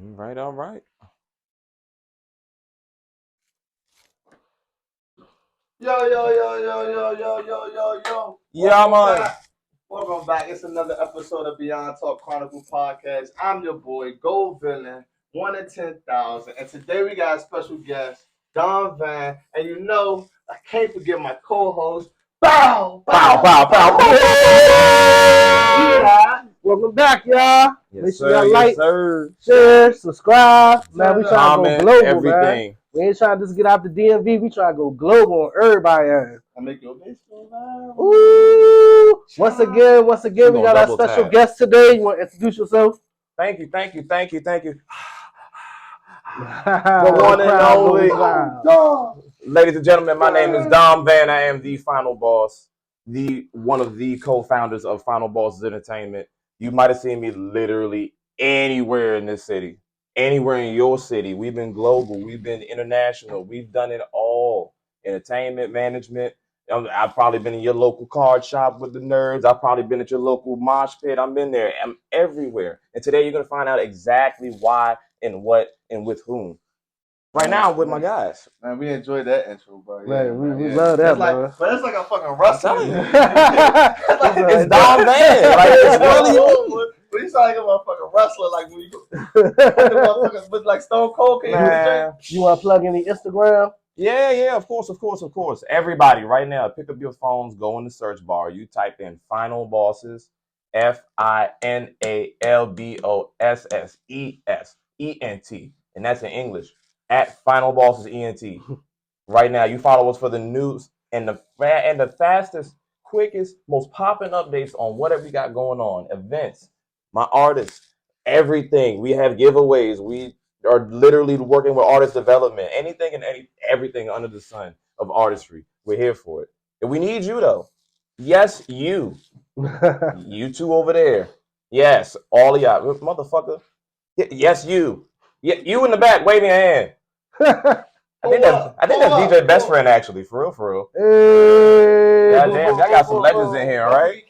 All right. Yo. Yeah, man. Welcome back. It's another episode of BeyondTalk Chronicles podcast. I'm your boy, Gold Villain, 1 in 10,000. And today we got a special guest, Don Van. And you know, I can't forget my co-host, Bow. Yeah. Welcome back, y'all. Yes, Make sure sir. y'all Yes, like, sir. share, subscribe. Man, we trying to go Comment, global, man. everything. We ain't trying to just get out the DMV. We trying to go global on everybody. I make your bitch go loud. Ooh. Once again, We we got our double special tap. guest today. You want to introduce yourself? Thank you. The one and crowd only. goes wild. Ladies and gentlemen, my name is Dom Van. I am the Final Boss, one of the co-founders of Final Bosses Entertainment. You might have seen me literally anywhere in this city, anywhere in your city. We've been global, we've been international, we've done it all. Entertainment, management. I've probably been in your local card shop with the nerds. I've probably been at your local mosh pit. I've been there. I'm everywhere. And today you're going to find out exactly why and what and with whom. Right now, I'm with my guys. Man, we enjoyed that intro, bro. Man, we love that, man. But it's like a fucking wrestling. It's Dom Van. Like, it's really But you sound like a motherfucking wrestler, like when you motherfuckers with like Stone Cold. You want to plug any Instagram? Yeah, of course. Everybody, right now, pick up your phones, go in the search bar. You type in Final Bosses, FINALBOSSESENT, and that's in English, at Final Bosses ENT. Right now, you follow us for the news and the fastest, quickest, most popping updates on whatever we got going on, events, my artists, everything. We have giveaways. We are literally working with artist development, anything and everything under the sun of artistry. We're here for it. And we need you though. Yes, you. You two over there. Yes, all of y'all. Motherfucker. Yes, you. Yeah, you in the back waving your hand. I think that's DJ Best Friend actually, for real. Hey, God damn, y'all got some legends in here, right?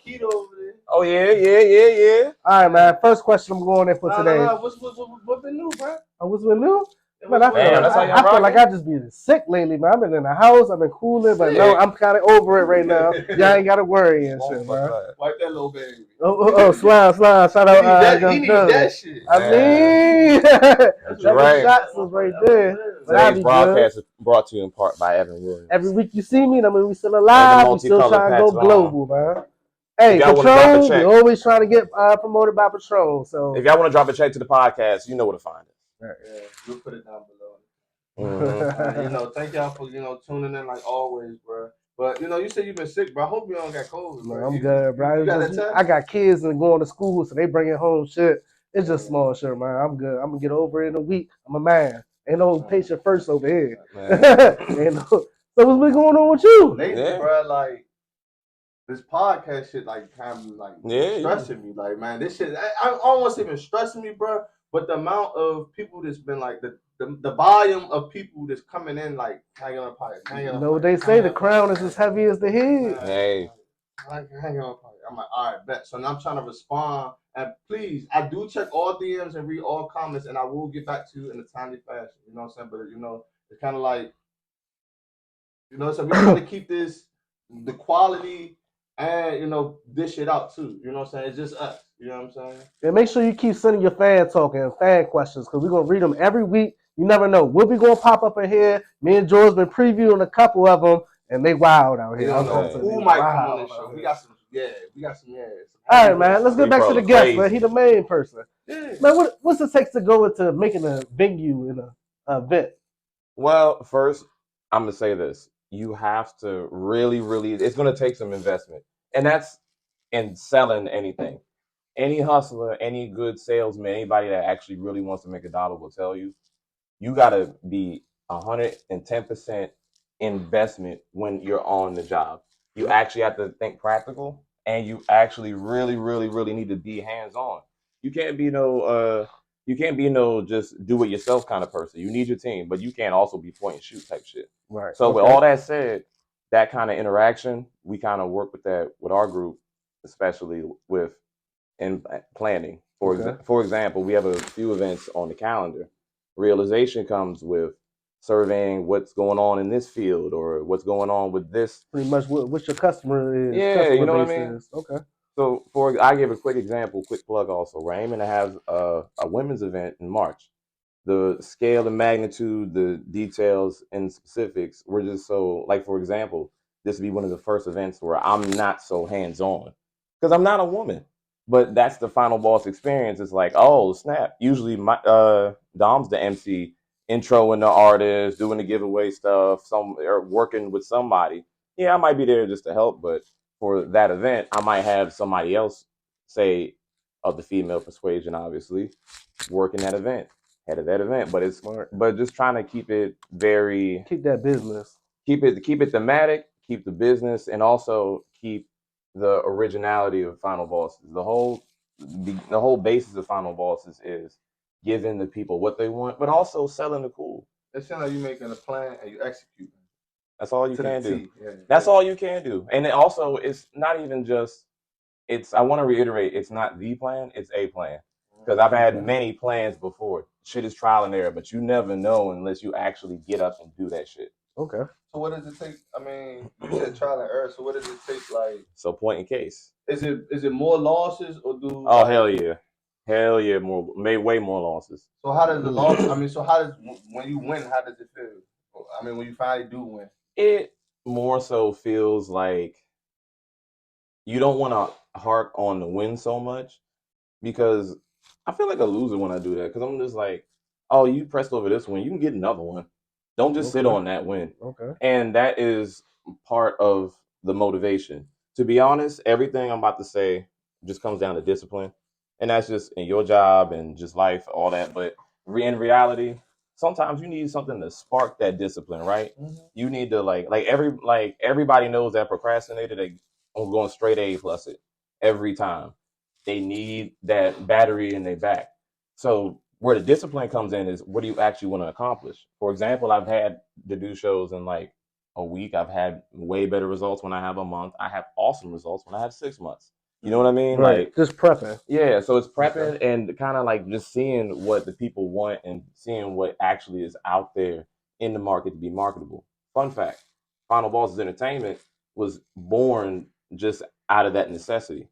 Oh yeah. All right, man. First question I'm going in for today. What's been new, bro? What's been new? Man, I Damn, feel like I just been sick lately, man. I've been in the house, I've been cooling, but no, I'm kind of over it right now. Y'all ain't got to worry and shit, man. Wipe that little baby. Oh, slime. Shout out. He need that shit. I mean, That's right. shots was right there. Today's broadcast is brought to you in part by Evan Williams. Every week you see me, I mean, we still alive. We still trying to go global, man. Hey, Patron, we always trying to get promoted by Patron. So if y'all want to drop a check to the podcast, you know where to find it. Yeah, we'll put it down below. Thank y'all for tuning in like always, bro. But you said you've been sick, bro. I hope you don't got COVID. No, I'm good, bro. I got kids and going to school, so they bringing home shit. It's just small shit, man. I'm good. I'm gonna get over it in a week. I'm a man. Ain't no patient first over here. So what's been going on with you? Lately, bro, like this podcast shit, like kind of like stressing me. Like, man, this shit, I almost even stressing me, bro. But the amount of people that's been like the volume of people that's coming in, like hanging on pipe. They say the crown is as heavy as the head. Hey, hanging on pipe. I'm like, all right, bet. So now I'm trying to respond. And please, I do check all DMs and read all comments, and I will get back to you in a timely fashion. You know what I'm saying? But it's kind of like, so we're trying to keep the quality. And dish it out too. You know what I'm saying? It's just us. You know what I'm saying? And make sure you keep sending your fan talk and fan questions because we're gonna read them every week. You never know. We'll be gonna pop up in here. Me and George been previewing a couple of them, and they wild out here. You don't know who might come on the show. We got some. All right, man. Let's get back to the guest, man. He the main person. Yeah. Man, what's it take to go into making a venue in an event? Well, first I'm gonna say this. You have to really, it's going to take some investment. And that's in selling anything. Any hustler, any good salesman, anybody that actually really wants to make a dollar will tell you, you got to be 110% investment when you're on the job. You actually have to think practical, and you actually really need to be hands-on. You can't be no just do it yourself kind of person. You need your team, but you can't also be point and shoot type shit. Right. So with all that said, that kind of interaction, we kind of work with that with our group, especially with and planning. For Okay. for example, we have a few events on the calendar. Realization comes with surveying what's going on in this field or what's going on with this. Pretty much what your customer is, Yeah, you customer know what I base mean? is. Okay. So I give a quick example, quick plug also. We're aiming to have a women's event in March. The scale and magnitude, the details and specifics, we're just so, like, for example, this would be one of the first events where I'm not so hands-on because I'm not a woman. But that's the final boss experience. It's like, oh snap. Usually my Dom's the MC, introing the artist, doing the giveaway stuff, some or working with somebody. Yeah, I might be there just to help, but for that event, I might have somebody else, say, of the female persuasion, obviously, working that event, head of that event. But it's Smart. but just trying to keep it very, Keep that business. keep it thematic, keep the business, and also keep the originality of Final Bosses. The whole basis of Final Bosses is giving the people what they want, but also selling the cool. It sounds like you making a plan and you executing. That's all you To the can do. T. Yeah, That's all you can do. And it also, it's not even just, it's, I want to reiterate, it's not the plan, it's a plan. Because I've had many plans before. Shit is trial and error, but you never know unless you actually get up and do that shit. Okay. So what does it take? I mean, you said trial and error. So what does it take? Like, So point in case. is it more losses or do? Oh, hell yeah, more, made way more losses. So how does the loss? I mean, so how does when you win? How does it feel? I mean, when you finally do win. It more so feels like you don't want to hark on the win so much, because I feel like a loser when I do that, because I'm just like, oh, you pressed over this one, you can get another one. Don't just sit on that win. Okay. And that is part of the motivation. To be honest, everything I'm about to say just comes down to discipline. And that's just in your job and just life, all that. But in reality, sometimes you need something to spark that discipline, right? Mm-hmm. You need to like everybody knows that procrastinator, they are going straight A plus it every time. They need that battery in their back. So where the discipline comes in is, what do you actually want to accomplish? For example, I've had to do shows in like a week. I've had way better results when I have a month. I have awesome results when I have 6 months. You know what I mean? Right. Like, just prepping. yeah, so it's prepping and kind of like just seeing what the people want and seeing what actually is out there in the market to be marketable. Fun fact, Final Bosses Entertainment was born just out of that necessity.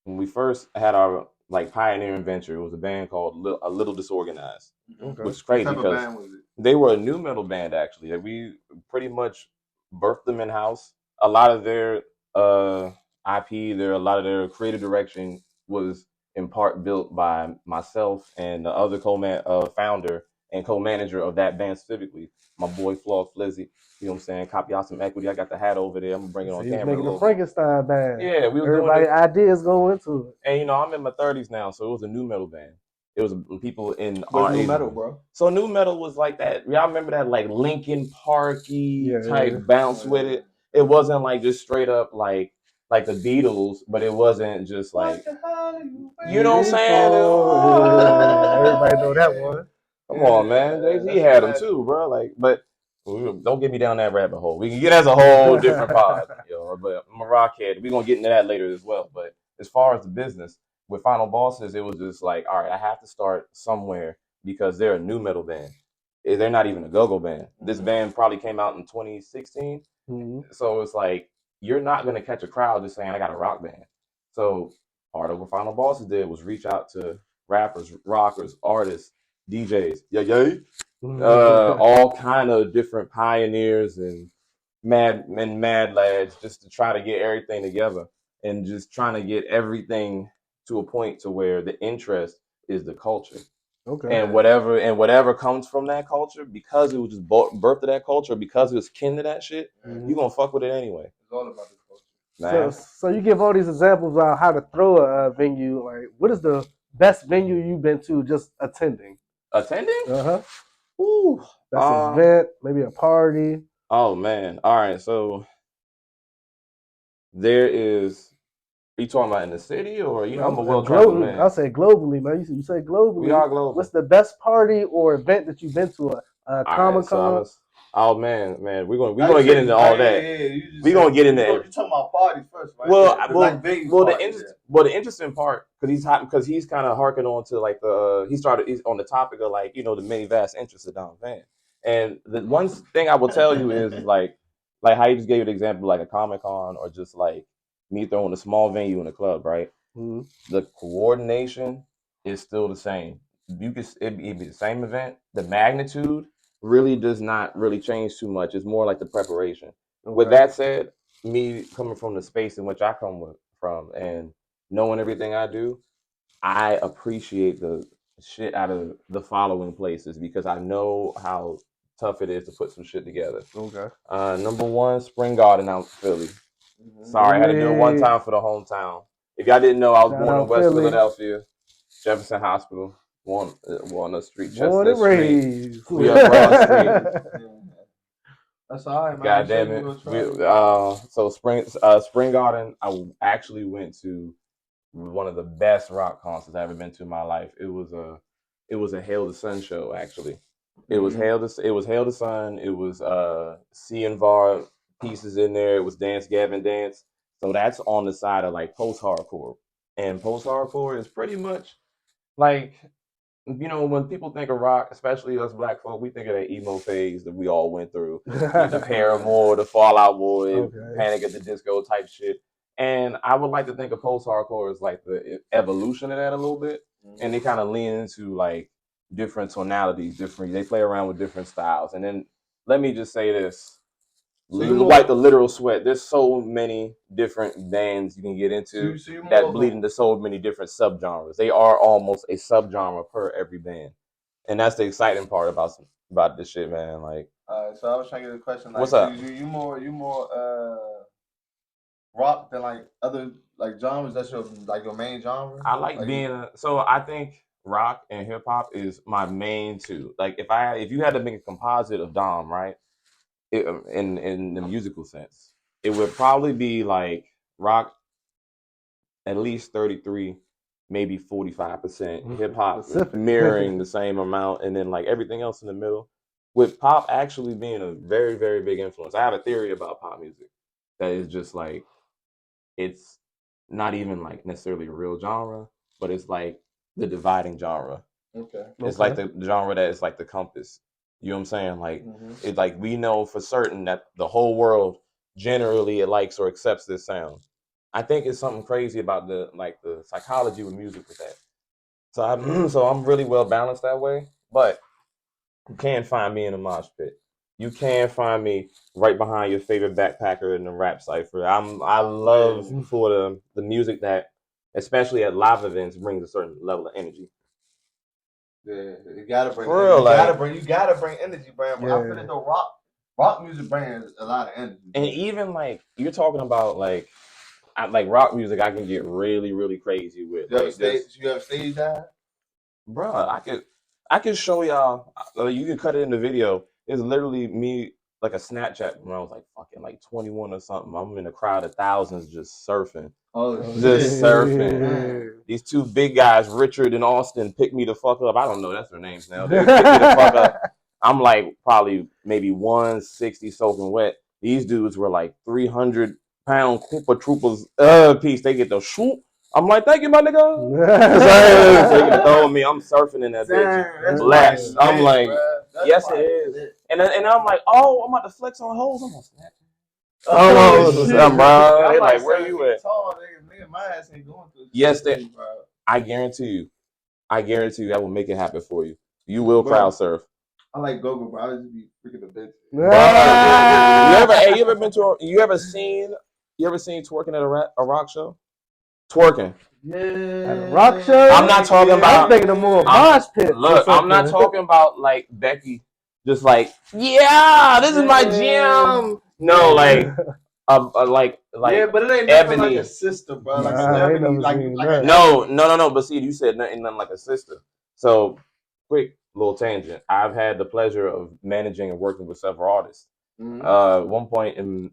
When we first had our like pioneering venture, it was a band called A Little Disorganized, which is crazy because they were a new metal band actually. We pretty much birthed them in house. A lot of their IP, a lot of their creative direction was in part built by myself and the other founder and co-manager of that band specifically, my boy Flaw Flizzy. You know what I'm saying? Copy out some equity. I got the hat over there. I'm gonna bring it on camera. Making a Frankenstein band. Yeah, we was Everybody doing it. Ideas go into it. And I'm in my 30s now, so it was a new metal band. It was people in our new metal, bro. So new metal was like that. Y'all remember that like Linkin Parky type bounce with it? It wasn't like just straight up like the Beatles, but it wasn't just like, you know what I'm saying? Everybody know that one. Come on, man. Jay-Z had them too, bro. Like, but don't get me down that rabbit hole. We can get as a whole different pod, but I'm a rockhead. We're gonna get into that later as well. But as far as the business with Final Bosses, it was just like, all right, I have to start somewhere because they're a new metal band. They're not even a go-go band. This band probably came out in 2016. Mm-hmm. So it's like, you're not gonna catch a crowd just saying I got a rock band. So part of what Final Bosses did was reach out to rappers, rockers, artists, DJs, all kind of different pioneers and mad lads, just to try to get everything together and just trying to get everything to a point to where the interest is the culture. Okay. And whatever comes from that culture, because it was just birth of that culture, because it was kin to that shit, you're gonna fuck with it anyway. It's all about the culture. So you give all these examples on how to throw a venue. Like, what is the best venue you've been to just attending? Uh-huh. Ooh. That's an event, maybe a party. Oh man. All right. So there is. Are you talking about in the city or I'm a well-traveled man? I'll say globally, man. You say globally. We are global. What's the best party or event that you've been to? A Comic-Con? All Oh man, we're gonna get into all that. We're gonna get into You're talking about parties first, right? The interesting part, because he's kind of harking on to like he's on the topic of like, the many vast interests of Don Van. And the one thing I will tell you is like how you just gave the example like a Comic-Con or just like me throwing a small venue in a club, right? Mm-hmm. The coordination is still the same. It'd be the same event. The magnitude really does not really change too much. It's more like the preparation. Okay. With that said, me coming from the space in which I from and knowing everything I do, I appreciate the shit out of the following places because I know how tough it is to put some shit together. Okay. Number one, Spring Garden out in Philly. Mm-hmm. Sorry, I had to do it one time for the hometown. If y'all didn't know, I was born in West Philadelphia, Jefferson Hospital, Walnut Street, Chestnut Street. We up Broad Street. That's all right, man. God damn it. So Spring Garden, I actually went to one of the best rock concerts I've ever been to in my life. It was a Hail the Sun show, actually. It was Hail the Sun. It was C and VAR pieces in there. It was Dance Gavin Dance. So that's on the side of like post-hardcore. And post-hardcore is pretty much like, when people think of rock, especially us black folk, we think of that emo phase that we all went through. The Paramore, the Fall Out Boy, Panic at the Disco type shit. And I would like to think of post-hardcore as like the evolution of that a little bit. Mm-hmm. And they kind of lean into like different tonalities, they play around with different styles. And then let me just say this. Like the literal sweat. There's so many different bands you can get into that bleed into so many different subgenres. They are almost a subgenre per every band, and that's the exciting part about this shit, man. Like, so I was trying to get a question. Like, what's up? You more rock than like other like genres? That's your main genre. I like so I think rock and hip hop is my main two. Like, if you had to make a composite of Dom, right? In the musical sense, it would probably be like rock at least 33, maybe 45%, hip hop mirroring the same amount, and then like everything else in the middle, with pop actually being a very, very big influence. I have a theory about pop music that is just like, it's not even like necessarily a real genre, but it's like the dividing genre. Okay. It's like the genre that is like the compass. You know what I'm saying? Like, it's like we know for certain that the whole world generally it likes or accepts this sound. I think it's something crazy about the psychology with music with that. So I'm really well balanced that way. But you can't find me in a mosh pit. You can find me right behind your favorite backpacker in the rap cipher. I love for the music that, especially at live events, brings a certain level of energy. Yeah, you gotta bring energy, Brand. Yeah. I feel like the rock music brings a lot of energy. And even like you're talking about like rock music, I can get really, really crazy with. You ever stage that? Bro, I could show y'all. You can cut it in the video. It's literally me like a Snapchat when I was like fucking like 21 or something. I'm in a crowd of thousands just surfing. Surfing. Man. These two big guys, Richard and Austin, picked me the fuck up. I don't know, that's their names now. They picked me the fuck up. I'm like probably maybe 160 soaking wet. These dudes were like 300-pound Koopa Troopers piece. They get the shoot. I'm like, thank you, my nigga. Taking it throwing me. I'm surfing in that bitch. Blast. I'm like, yes, it is. And I'm like, oh, I'm about to flex on hoes. I'm gonna snap. Bro. They're like, where you at? My ass ain't going through. Yes, I guarantee you that will make it happen for you. You will crowd surf. I like go-go, bro. I just be freaking a bitch. You ever seen twerking at a rock show? Twerking. Yeah. At a rock show? I'm not talking about. I'm thinking of more mosh pit. Look, I'm not talking about like Becky, just like, yeah, this is my jam. No, like, yeah, but it ain't nothing like a sister, bro. Like Ebony, no. But see, you said nothing like a sister. So, quick little tangent. I've had the pleasure of managing and working with several artists. Mm-hmm. One point in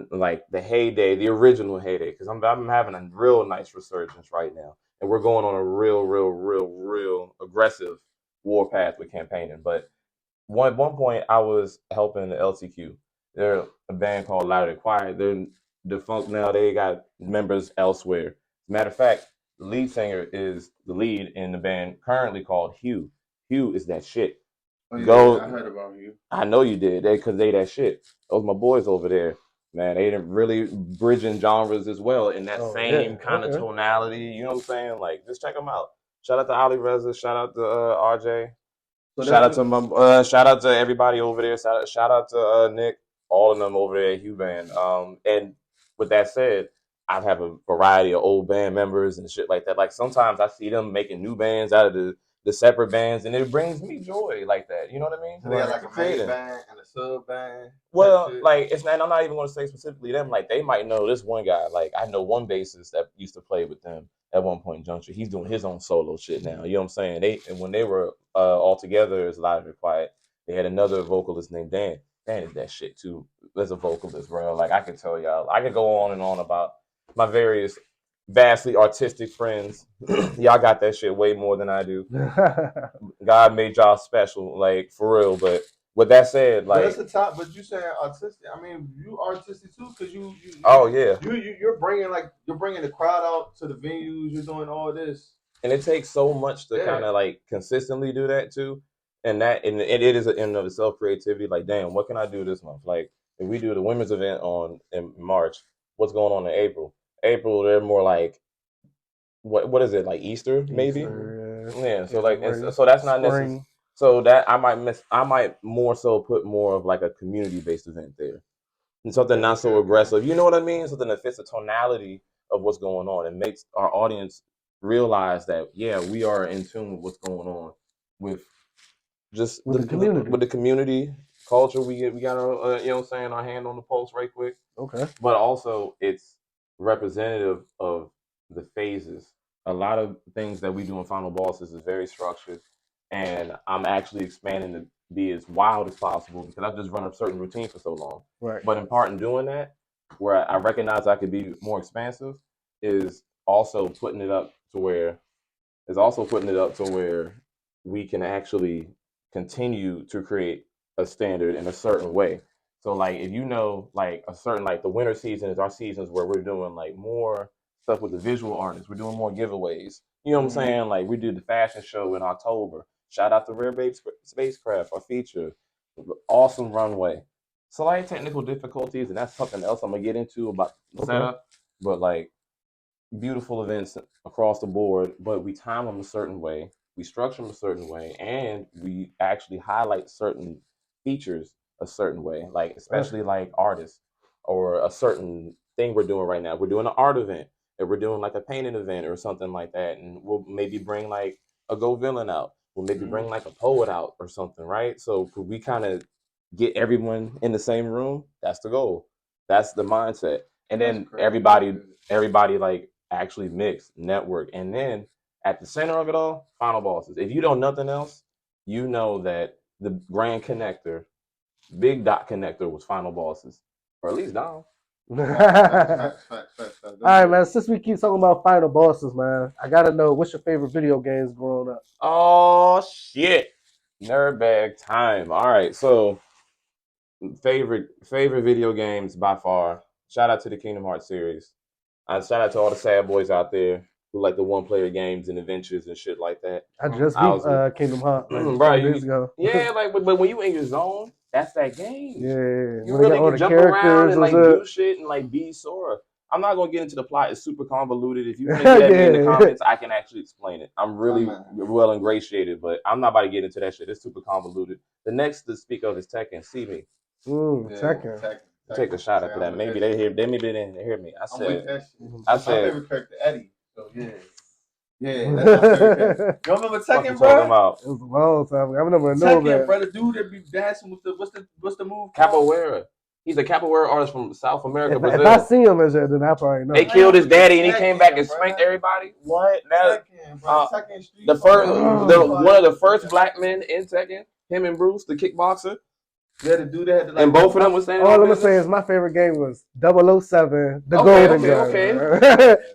like the original heyday, because I'm having a real nice resurgence right now, and we're going on a real aggressive war path with campaigning. But At one point, I was helping the LCQ. They're a band called Louder Quiet. They're defunct now. They got members elsewhere. Matter of fact, the lead singer is the lead in the band currently called Hugh. Hugh is that shit. Oh, yeah, Go. I heard about you. I know you did. Because they that shit. Those my boys over there. Man, they really bridging genres as well in that same kind of tonality. You know what I'm saying? Like, just check them out. Shout out to Ali Reza. Shout out to RJ. So shout out to everybody over there. Shout out to Nick. All of them over there at Hugh Band. And with that said, I have a variety of old band members and shit like that. Like sometimes I see them making new bands out of the separate bands, and it brings me joy like that. You know what I mean? So they got like a main band and a sub band. Well, like it's not. I'm not even going to say specifically them. Like they might know this one guy. Like I know one bassist that used to play with them at one point in Juncture. He's doing his own solo shit now. You know what I'm saying? And when they were all together as Loud and Quiet, they had another vocalist named Dan. Dan is that shit too. As a vocalist, bro. Like I can tell y'all, I could go on and on about my various vastly artistic friends. Y'all got that shit way more than I do. God made y'all special, like for real. But with that said, like but that's the top. But you saying artistic? I mean, you artistic too, because you. Oh yeah. You're bringing the crowd out to the venues. You're doing all this, and it takes so much to kind of like consistently do that too. And it is in and of itself creativity. Like, damn, what can I do this month? Like, if we do the women's event in March, what's going on in April? April, they're more like, what is it, like Easter maybe? Yeah. So like, so that's not necessary. So that I might more so put more of like a community based event there, and something not so aggressive. You know what I mean? Something that fits the tonality of what's going on and makes our audience realize that we are in tune with what's going on with just with the community culture. We got our you know what I'm saying, our hand on the pulse right quick. Okay. But also it's representative of the phases. A lot of things that we do in Final Bosses is very structured, and I'm actually expanding to be as wild as possible because I've just run a certain routine for so long. Right. But in part in doing that, where I recognize I could be more expansive, is also putting it up to where we can actually continue to create a standard in a certain way. So like if you know like a certain like the winter season is our seasons where we're doing like more stuff with the visual artists. We're doing more giveaways. You know what I'm saying? Like we did the fashion show in October. Shout out to Rare Babe Spacecraft, our feature. Awesome runway. Slight technical difficulties, and that's something else I'm gonna get into about the setup. But like beautiful events across the board, but we time them a certain way, we structure them a certain way, and we actually highlight certain features a certain way, like especially like artists or a certain thing we're doing right now. We're doing an art event, and we're doing like a painting event or something like that, and we'll maybe bring like a Go Villain out. We'll maybe bring like a poet out or something, right? So could we kind of get everyone in the same room? That's the goal. That's the mindset. And then everybody like actually mix, network, and then at the center of it all, Final Bosses. If you know nothing else, you know that the grand connector, big dot connector was Final Bosses, or at least Dom. Facts. All right, man. Since we keep talking about Final Bosses, man, I gotta know what's your favorite video games growing up. Oh shit, nerd bag time. All right, so favorite video games by far. Shout out to the Kingdom Hearts series. Shout out to all the sad boys out there who like the one-player games and adventures and shit like that. I just beat Kingdom Hearts like years ago. Yeah, like but when you in your zone, that's that game. Yeah, you really can jump around and like do shit and like be Sora. I'm not gonna get into the plot; it's super convoluted. If you want to get at me in the comments, I can actually explain it. I'm really well ingratiated, but I'm not about to get into that shit. It's super convoluted. The next to speak of is Tekken. See me. Tekken. Take a shot after that. Maybe they didn't hear me. I said, my favorite character, Eddie. So yeah, that's my favorite character. You remember Tekken, bro? It was a long time ago. I remember Tekken, bro. The dude that be dancing with what's the move? Capoeira. He's a capoeira artist from South America, Brazil. If I see him as that, then I probably know. They killed his daddy, and he came back and spanked everybody. What? Tekken Street. One of the first black men in Tekken. Him and Bruce, the kickboxer. Yeah, the dude that had and both of them was saying. All I'm gonna say is my favorite game was 007, the Golden Gun.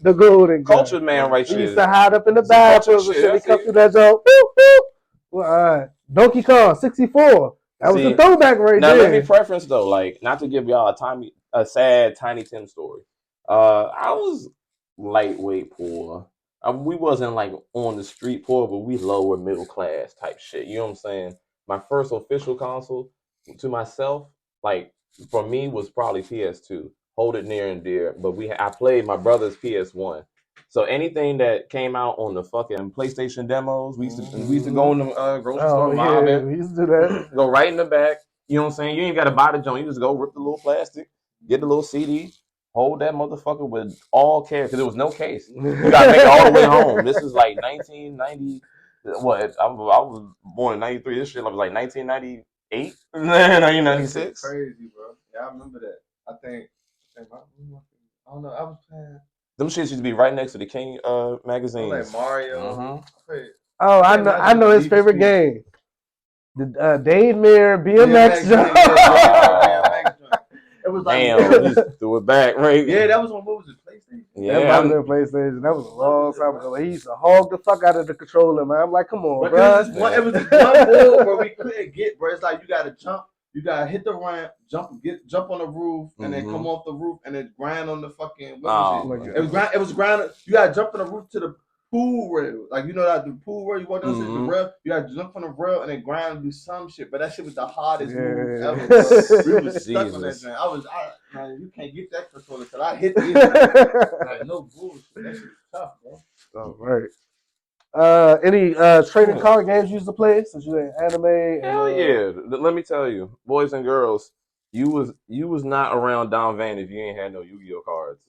The Golden Gun. Cultured man, right here. He used to hide up in the bathrooms and shit. He come through that joke. Boop, boop. Well, Donkey Kong 64. That was a throwback right now, there. let me preference though, like not to give y'all a sad Tiny Tim story. I was lightweight poor. We wasn't like on the street poor, but we lower middle class type shit. You know what I'm saying? My first official console to myself, like for me, was probably PS2. Hold it near and dear. But I played my brother's PS1. So anything that came out on the fucking PlayStation demos, we used to go in the grocery store, mob it, we used to do that. go right in the back. You know what I'm saying? You ain't got to buy the joint. You just go rip the little plastic, get the little CD, hold that motherfucker with all care because there was no case. You got to make it all the way home. This is like 1990. What? I was born in 93. This shit was like 1998, 1996. Crazy, bro. Yeah, I remember that. I don't know. I was playing. Them shits used to be right next to the King magazines. Like Mario. Oh, I know his favorite game. The Dave Mirror BMX jump. It was like, damn, just threw it back, right? Yeah, that was on, what was it, PlayStation? Yeah, that might have been PlayStation. That was a long time ago. He used to hog the fuck out of the controller, man. I'm like, come on, bro. It was this one board where we couldn't get, bro. It's like you gotta jump, you gotta hit the ramp, jump on the roof, and then come off the roof, and then grind on the fucking. It was grind. You gotta jump on the roof to the pool rail, like you know that the pool rail. You want to the rail. You gotta jump on the rail and then grind and do some shit. But that shit was the hardest move ever. Bro. We was stuck on that thing. Man, you can't get that controller till I hit this. Like no bullshit. That shit was tough, bro. All right. Any trading card games you used to play since you in anime? Hell yeah! Let me tell you, boys and girls, you was not around Don Van if you ain't had no Yu-Gi-Oh cards.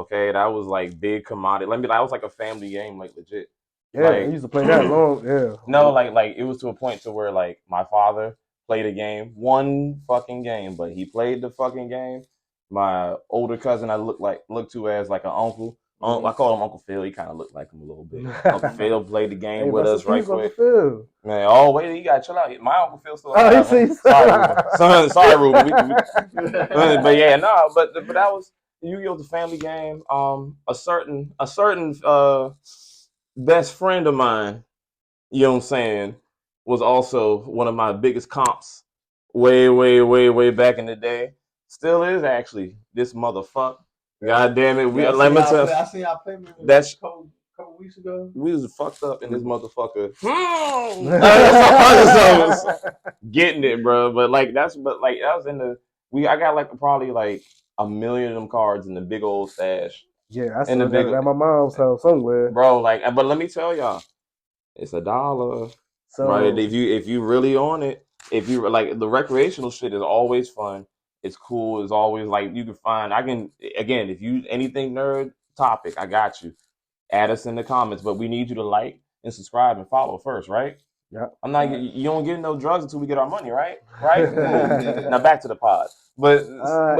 Okay, that was like big commodity. That was like a family game, like legit. Yeah, I used to play that long. Yeah. No, like it was to a point to where like my father played a game, one fucking game, but he played the fucking game. My older cousin, I looked to as like an uncle. I call him Uncle Phil. He kind of looked like him a little bit. Uncle Phil played the game with us right quick. Man, wait, you gotta chill out. My Uncle Phil still alive. Sorry, Ruben. But yeah, no, but that was Yu-Gi-Oh! The family game. A certain best friend of mine, you know what I'm saying, was also one of my biggest comps way back in the day. Still is actually this motherfucker. God damn it! I seen y'all play that's a couple weeks ago. We was fucked up in this motherfucker. Getting it, bro. But that was in the I got like probably like 1 million of them cards in the big old stash. Yeah, I still got it at my mom's house somewhere, bro. But let me tell y'all, it's $1. So right, if you really on it, if you like the recreational shit is always fun. It's cool. It's always like you can find. If you anything nerd topic, I got you. Add us in the comments, but we need you to like and subscribe and follow first, right? Yeah. I'm not. You don't get no drugs until we get our money, right? Right. Now back to the pod. But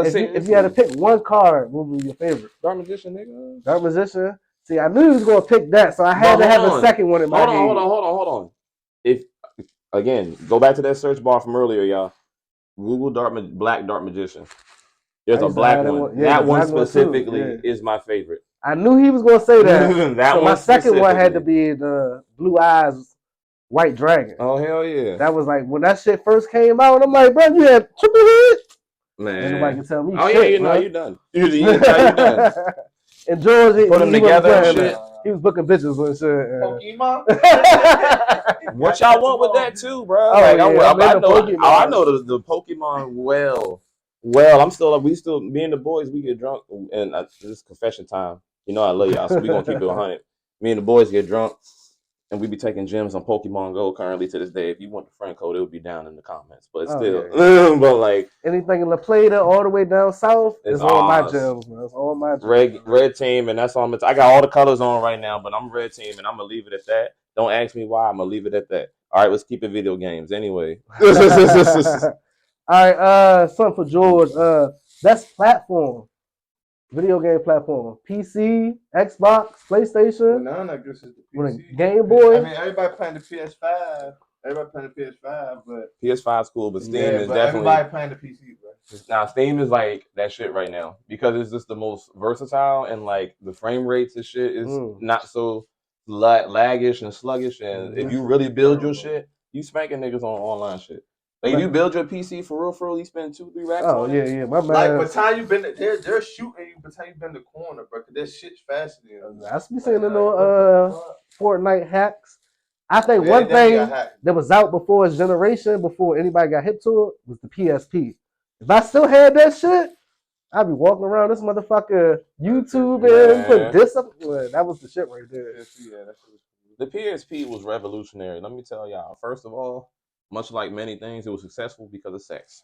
if you had to pick one card, what would be your favorite? Dark Magician, nigga. Dark Magician. See, I knew he was gonna pick that, so I had to have a second one in my head. Hold on. If again, go back to that search bar from earlier, y'all. Google Black Dark Magician. There's a black one. That one specifically is my favorite. I knew he was gonna say that. So my second one had to be the Blue Eyes White Dragon. Oh hell yeah! That was like when that shit first came out. I'm like, bro, you had triple hit. Man, and nobody can tell me. Oh shit, yeah, you done. You done. And George, put them together and shit. He was booking bitches and shit. Pokemon. What y'all want with that too, bro? Oh, like, yeah, I know the Pokemon well. Well, me and the boys, we get drunk, and this is confession time. You know I love y'all, so we gonna keep it 100. Me and the boys get drunk, and we be taking gems on Pokemon Go currently to this day. If you want the friend code, it will be down in the comments. But but like anything in La Plata all the way down south, it's all my gems, man. It's all my gems. Red team, and that's all. I got all the colors on right now, but I'm red team, and I'm gonna leave it at that. Don't ask me why. I'm gonna leave it at that. All right, let's keep it video games anyway. All right, something for George. Best platform. Video game platform: PC, Xbox, PlayStation. None, I guess it's the PC. Game Boy. I mean, everybody playing the PS5. But PS5's cool, but Steam is but definitely. Everybody playing the PC, bro. Now Steam is like that shit right now because it's just the most versatile and like the frame rates and shit is not so laggish and sluggish. And if you really build your shit, you spanking niggas on online shit. Like, if you build your PC for real, you spend 2-3 racks on it. Yeah, my man. Like, by the time you been they're shooting you. By the time you been the corner, bro, because that shit's faster than you. I be seeing Fortnite hacks. I think one thing that was out before its generation, before anybody got hip to it, was the PSP. If I still had that shit, I'd be walking around this motherfucker YouTube and put this up. Well, that was the shit right there. The PSP was revolutionary. Let me tell y'all. First of all, much like many things, it was successful because of sex.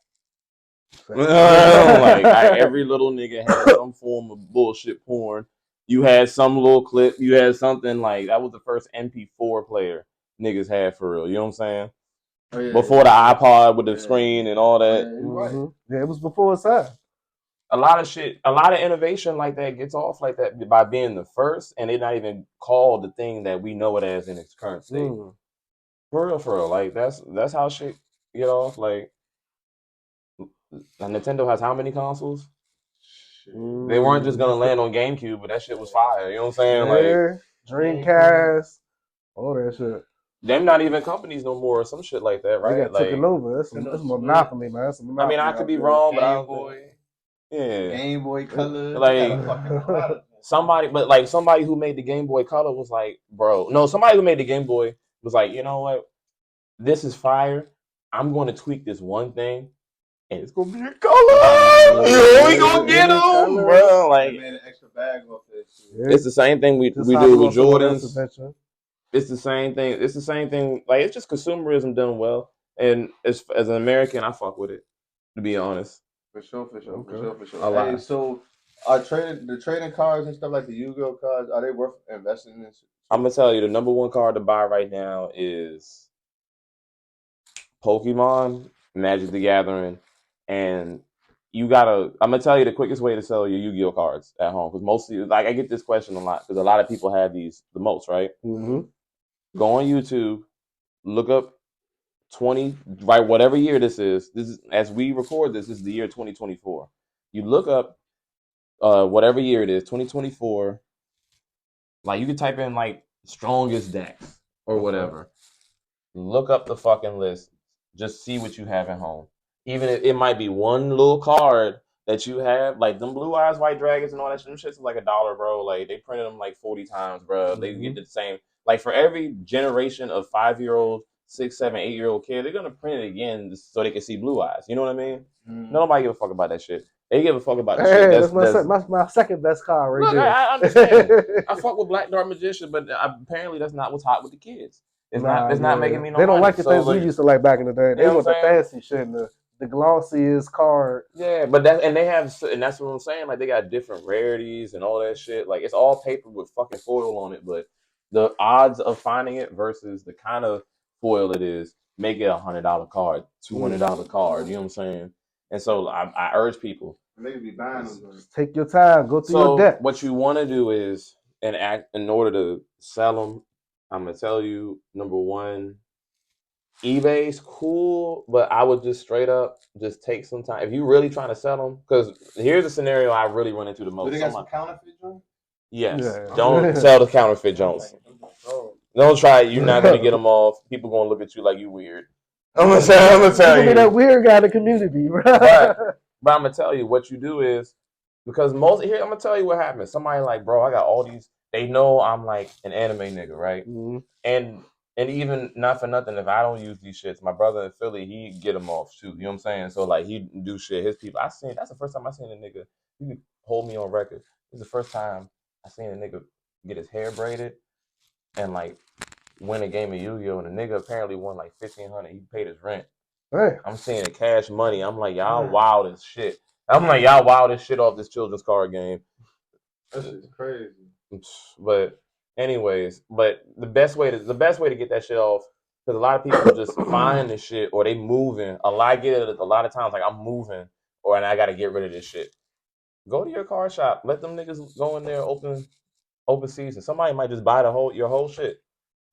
Every little nigga had some form of bullshit porn. You had some little clip. You had something like that was the first MP4 player niggas had for real. You know what I'm saying? Oh, yeah, before the iPod with the screen and all that. Yeah, it was before its time. A lot of shit, a lot of innovation like that gets off like that by being the first, and they're not even called the thing that we know it as in its current state. For real. Like that's how shit get off. Like Nintendo has how many consoles? They weren't just gonna land on GameCube, but that shit was fire. You know what I'm saying? Like Dreamcast, all that shit. Them not even companies no more, or some shit like that, right? They got taken over. That's a monopoly, man. That's a monopoly. I mean, I could be wrong, but Game Boy. Yeah. Game Boy Color. Like somebody who made the Game Boy Color was like, bro. No, somebody who made the Game Boy was like, you know what? This is fire. I'm going to tweak this one thing, and it's gonna be a color. We gonna get them, bro. Like, they made an extra bag off this. It's the same thing we do with Jordans. It's the same thing. It's the same thing. Like, it's just consumerism done well. And as an American, I fuck with it. To be honest. For sure. Hey, so are the trading cards and stuff like the Yu-Gi-Oh cards, are they worth investing in? I'm gonna tell you, the number one card to buy right now is Pokemon, Magic the Gathering, and I'm gonna tell you the quickest way to sell your Yu-Gi-Oh cards at home, because mostly, like, I get this question a lot because a lot of people have these the most, right? Mm-hmm. Go on YouTube, look up 20, right? Whatever year this is as we record this is the year 2024. You look up whatever year it is, 2024. Like, you can type in like strongest decks or whatever. Look up the fucking list. Just see what you have at home. Even if it might be one little card that you have, like them Blue Eyes White Dragons and all that shit. Them shits is like $1, bro. Like, they printed them like 40 times, bro. Mm-hmm. They get the same. Like, for every generation of 5-year-old, 6, 7, 8-year-old kid, they're gonna print it again so they can see Blue Eyes. You know what I mean? Mm. Nobody give a fuck about that shit. They give a fuck about the shit. That's my second best card right there. I understand. I fuck with Black Dark Magician, but apparently that's not what's hot with the kids. It's not making me no money. They don't like the things we used to like back in the day. They want the fancy shit and the glossiest card. Yeah, but that's what I'm saying. Like, they got different rarities and all that shit. Like, it's all paper with fucking foil on it, but the odds of finding it versus the kind of foil it is make it $100 card, $200 card. You know what I'm saying? And so I urge people. Maybe be buying them. Take your time. Go through your deck. What you want to do is, in order to sell them, I'm going to tell you, number one, eBay's cool, but I would just straight up just take some time. If you're really trying to sell them, because here's a scenario I really run into the most. Do they got some counterfeit joints? Yes. Yeah. Don't sell the counterfeit joints. Don't try it. You're not going to get them off. People going to look at you like you weird. I'm going to tell you. That weird guy in the community, bro. But I'm going to tell you what you do is, because I'm going to tell you what happens. Somebody like, bro, I got all these. They know I'm like an anime nigga, right? Mm-hmm. And even not for nothing, if I don't use these shits, my brother in Philly, he get them off too. You know what I'm saying? So, like, he do shit. His people, that's the first time I seen a nigga. You can hold me on record. This is the first time I seen a nigga get his hair braided and like win a game of Yu-Gi-Oh! And the nigga apparently won like $1,500. He paid his rent. Hey. I'm seeing the cash money. I'm like, y'all wild as shit. I'm like, y'all wild as shit off this children's card game. This is crazy. But anyways, the best way to get that shit off, because a lot of people just find this shit or they moving. I get it a lot of times, like, I'm moving and I got to get rid of this shit. Go to your car shop. Let them niggas go in there open season. Somebody might just buy your whole shit.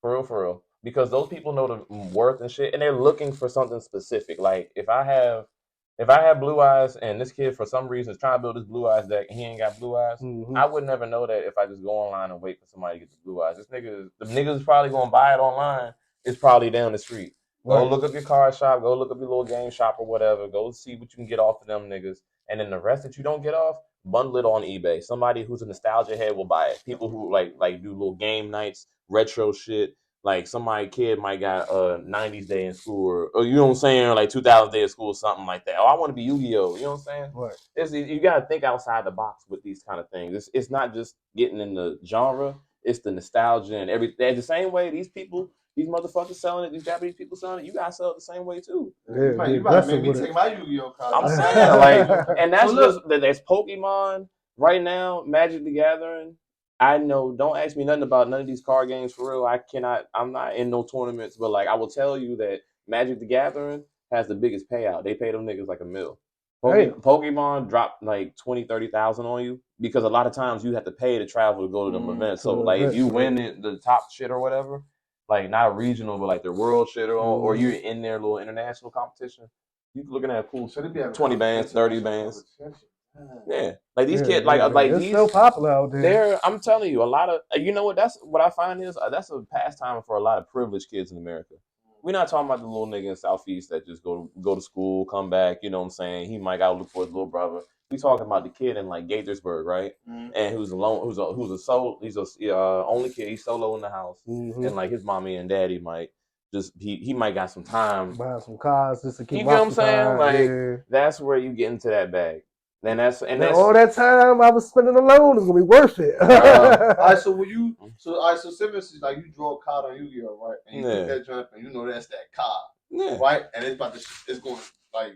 For real. Because those people know the worth and shit, and they're looking for something specific. Like, if I have Blue Eyes and this kid for some reason is trying to build this Blue Eyes deck and he ain't got Blue Eyes, mm-hmm. I would never know that if I just go online and wait for somebody to get the Blue Eyes. The nigga's probably gonna buy it online. It's probably down the street. Go look up your card shop. Go look up your little game shop or whatever. Go see what you can get off of them niggas. And then the rest that you don't get off, bundle it on eBay. Somebody who's a nostalgia head will buy it. People who like do little game nights, retro shit. Like somebody kid might got a 90s day in school or you know what I'm saying, or like 2000 day of school or something like that. Oh, I want to be Yu-Gi-Oh! You know what I'm saying? Right. You got to think outside the box with these kind of things. It's not just getting in the genre. It's the nostalgia and everything. The same way these motherfuckers selling it, these Japanese people selling it, you guys sell it the same way too. Yeah, you about to make me take my Yu-Gi-Oh card. I'm saying, like, and that's just there's Pokemon right now, Magic the Gathering. I know, don't ask me nothing about none of these card games for real. I'm not in no tournaments, but like I will tell you that Magic the Gathering has the biggest payout. They pay them niggas like $1 million. Pokemon dropped like 20,000-30,000 on you because a lot of times you have to pay to travel to go to them events. So like if you win the top shit or whatever, like not regional but like the world shit or you're in their little international competition, you looking at a cool 20 bands, 30 bands. Yeah, like these kids, like it's these. so popular out there. I'm telling you, a lot of you know what? That's what I find is that's a pastime for a lot of privileged kids in America. We're not talking about the little nigga in Southeast that just go to school, come back. You know what I'm saying? He might gotta look for his little brother. We talking about the kid in like Gaithersburg, right? And who's alone, he's a only kid. He's solo in the house, and like his mommy and daddy might just he might got some time, buy some cars just to keep. You get what I'm saying? Like that's where you get into that bag. And that's all that time I was spending alone is gonna be worth it. All right, so Simmons is like you draw a card on Yu-Gi-Oh, right? And you put that jump, and you know that's that card, right? And it's going to like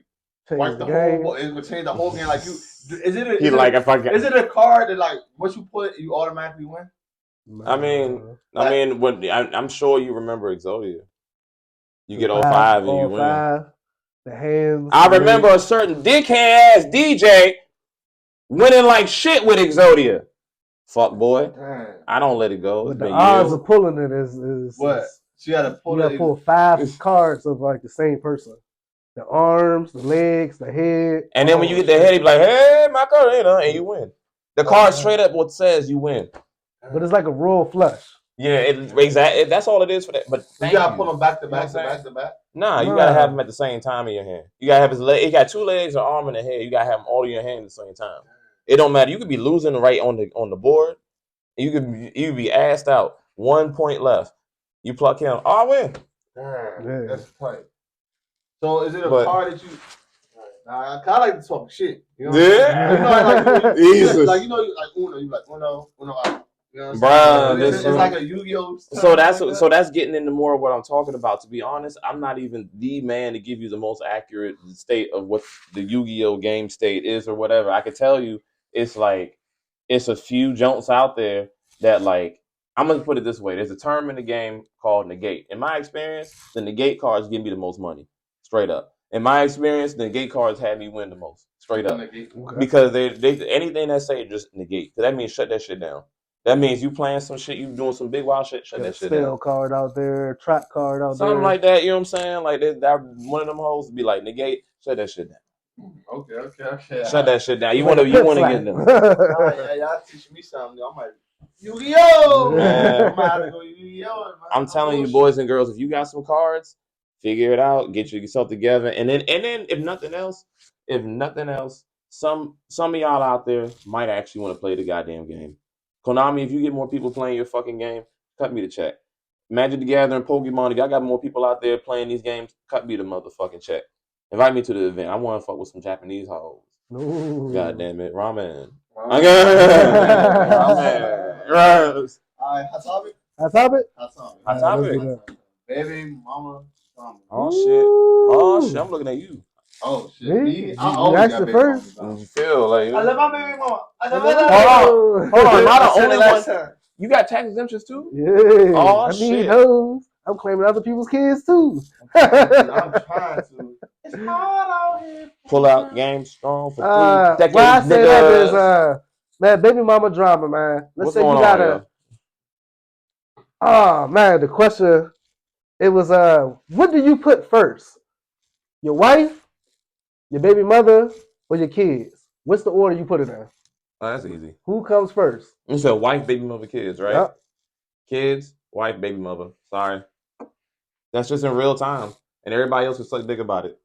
wipe the whole. It's going to change the whole game. Like is it a card that like once you put it, you automatically win? I mean, when I'm sure you remember Exodia. You get all 5 and you win. The hands. I remember a certain dickhead ass DJ winning like shit with Exodia. Fuck boy. Damn. I don't let it go. But the odds of pulling it is what? So you got to pull 5 cards of like the same person. The arms, the legs, the head. And then when you get the head, you be like, hey, my card, and you win. The card straight up what says you win. But it's like a royal flush. Yeah, exactly. That's all it is for that. But you gotta pull them back to back. Nah, you gotta have them at the same time in your hand. You gotta have his leg. He got 2 legs, an arm, and a head. You gotta have them all in your hand at the same time. It don't matter. You could be losing right on the board. You could be assed out. 1 point left. You pluck him. Oh, I win. Damn, that's tight. So is it a card that you? I kind of like to talk shit. You know like Uno. You like Uno. You know bruh, it's like a Yu-Gi-Oh! So that's getting into more of what I'm talking about. To be honest, I'm not even the man to give you the most accurate state of what the Yu-Gi-Oh! Game state is or whatever. I could tell you it's a few junks out there that like, I'm going to put it this way. There's a term in the game called negate. In my experience, the negate cards give me the most money. Straight up. In my experience, the negate cards had me win the most. Straight up. Okay. Because they anything that say just negate. Because that means shut that shit down. That means you playing some shit, you doing some big wild shit, shut that shit down. Spell card out there, trap card out there. Something like that, you know what I'm saying? Like that one of them hoes be like, negate, shut that shit down. Okay. Shut that shit down. You wanna get them. Y'all teach me something. I'm like, Yu-Gi-Oh! Man. Yu-Gi-Oh! I'm telling you, boys and girls, if you got some cards, figure it out, get yourself together, and then if nothing else, some of y'all out there might actually want to play the goddamn game. Konami, if you get more people playing your fucking game, cut me the check. Magic the Gathering, Pokemon, if y'all got more people out there playing these games, cut me the motherfucking check. Invite me to the event. I want to fuck with some Japanese hoes. God damn it. Ramen. Ramen. Hot topic. Baby mama. Oh shit. I'm looking at you. Oh shit! Me? You asked it first. You feel like I love my baby mama. Hold on. Not the only one. You got tax exemptions too? Yeah. Oh I shit! need those. I'm claiming other people's kids too. I'm trying to. It's hard out here. Pull out game strong for 3 decades. Why I say that is man, baby mama drama, man. Let's say you gotta. Oh man, the question. It was what do you put first? Your wife? Your baby mother or your kids? What's the order you put it in? Oh, that's easy. Who comes first? You said wife, baby mother, kids, right? Yep. Kids, wife, baby mother. Sorry. That's just in real time. and everybody else can suck dick about it.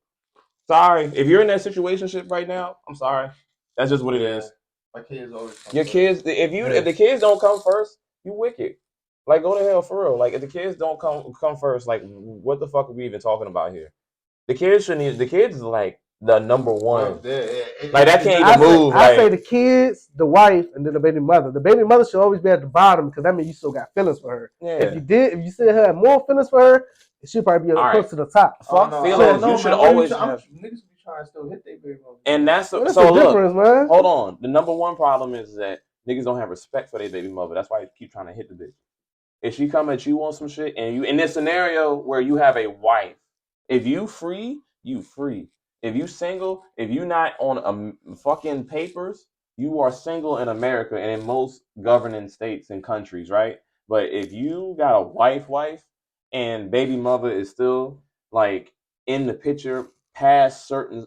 Sorry, if you're in that situationship right now, I'm sorry. That's just what it is. My kids always come Your first. kids, if the kids don't come first, you wicked. Like, go to hell for real. Like, if the kids don't come first, like, what the fuck are we even talking about here? The kids shouldn't even. The kids is like the number one. Like, that can't even move. I say the kids, the wife, and then the baby mother. The baby mother should always be at the bottom because that means you still got feelings for her. Yeah. If you still had more feelings for her, it should probably be close to the top. Fuck feelings. You should always have. Niggas be trying to still hit their baby mother. And that's the look, difference, man. Hold on. The number one problem is that niggas don't have respect for their baby mother. That's why you keep trying to hit the bitch. If she come at you on some shit, and you in this scenario where you have a wife, if you free, you free. If you single, if you not on fucking papers, you are single in America and in most governing states and countries, right? But if you got a wife, and baby mother is still like in the picture past certain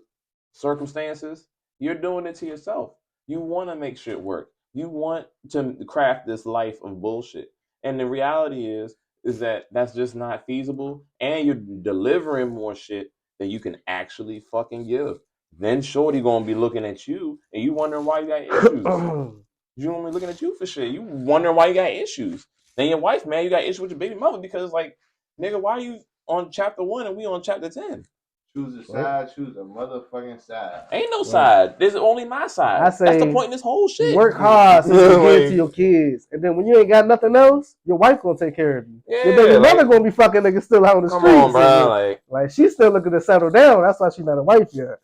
circumstances, you're doing it to yourself. You want to make shit work. You want to craft this life of bullshit. And the reality is that that's just not feasible. And you're delivering more shit than you can actually fucking give. Then shorty gonna be looking at you and you wondering why you got issues. You gonna be looking at you for shit. You wondering why you got issues. Then your wife, man, you got issues with your baby mother because like, nigga, why are you on chapter 1 and we on chapter 10? Choose a side, choose a motherfucking side. Ain't no side. There's only my side. I say, that's the point in this whole shit. Work hard so you can give it to your kids. And then when you ain't got nothing else, your wife gonna take care of you. Yeah, your baby mother gonna be fucking niggas still out on the streets. Come on, bro. Like she's still looking to settle down. That's why she's not a wife yet.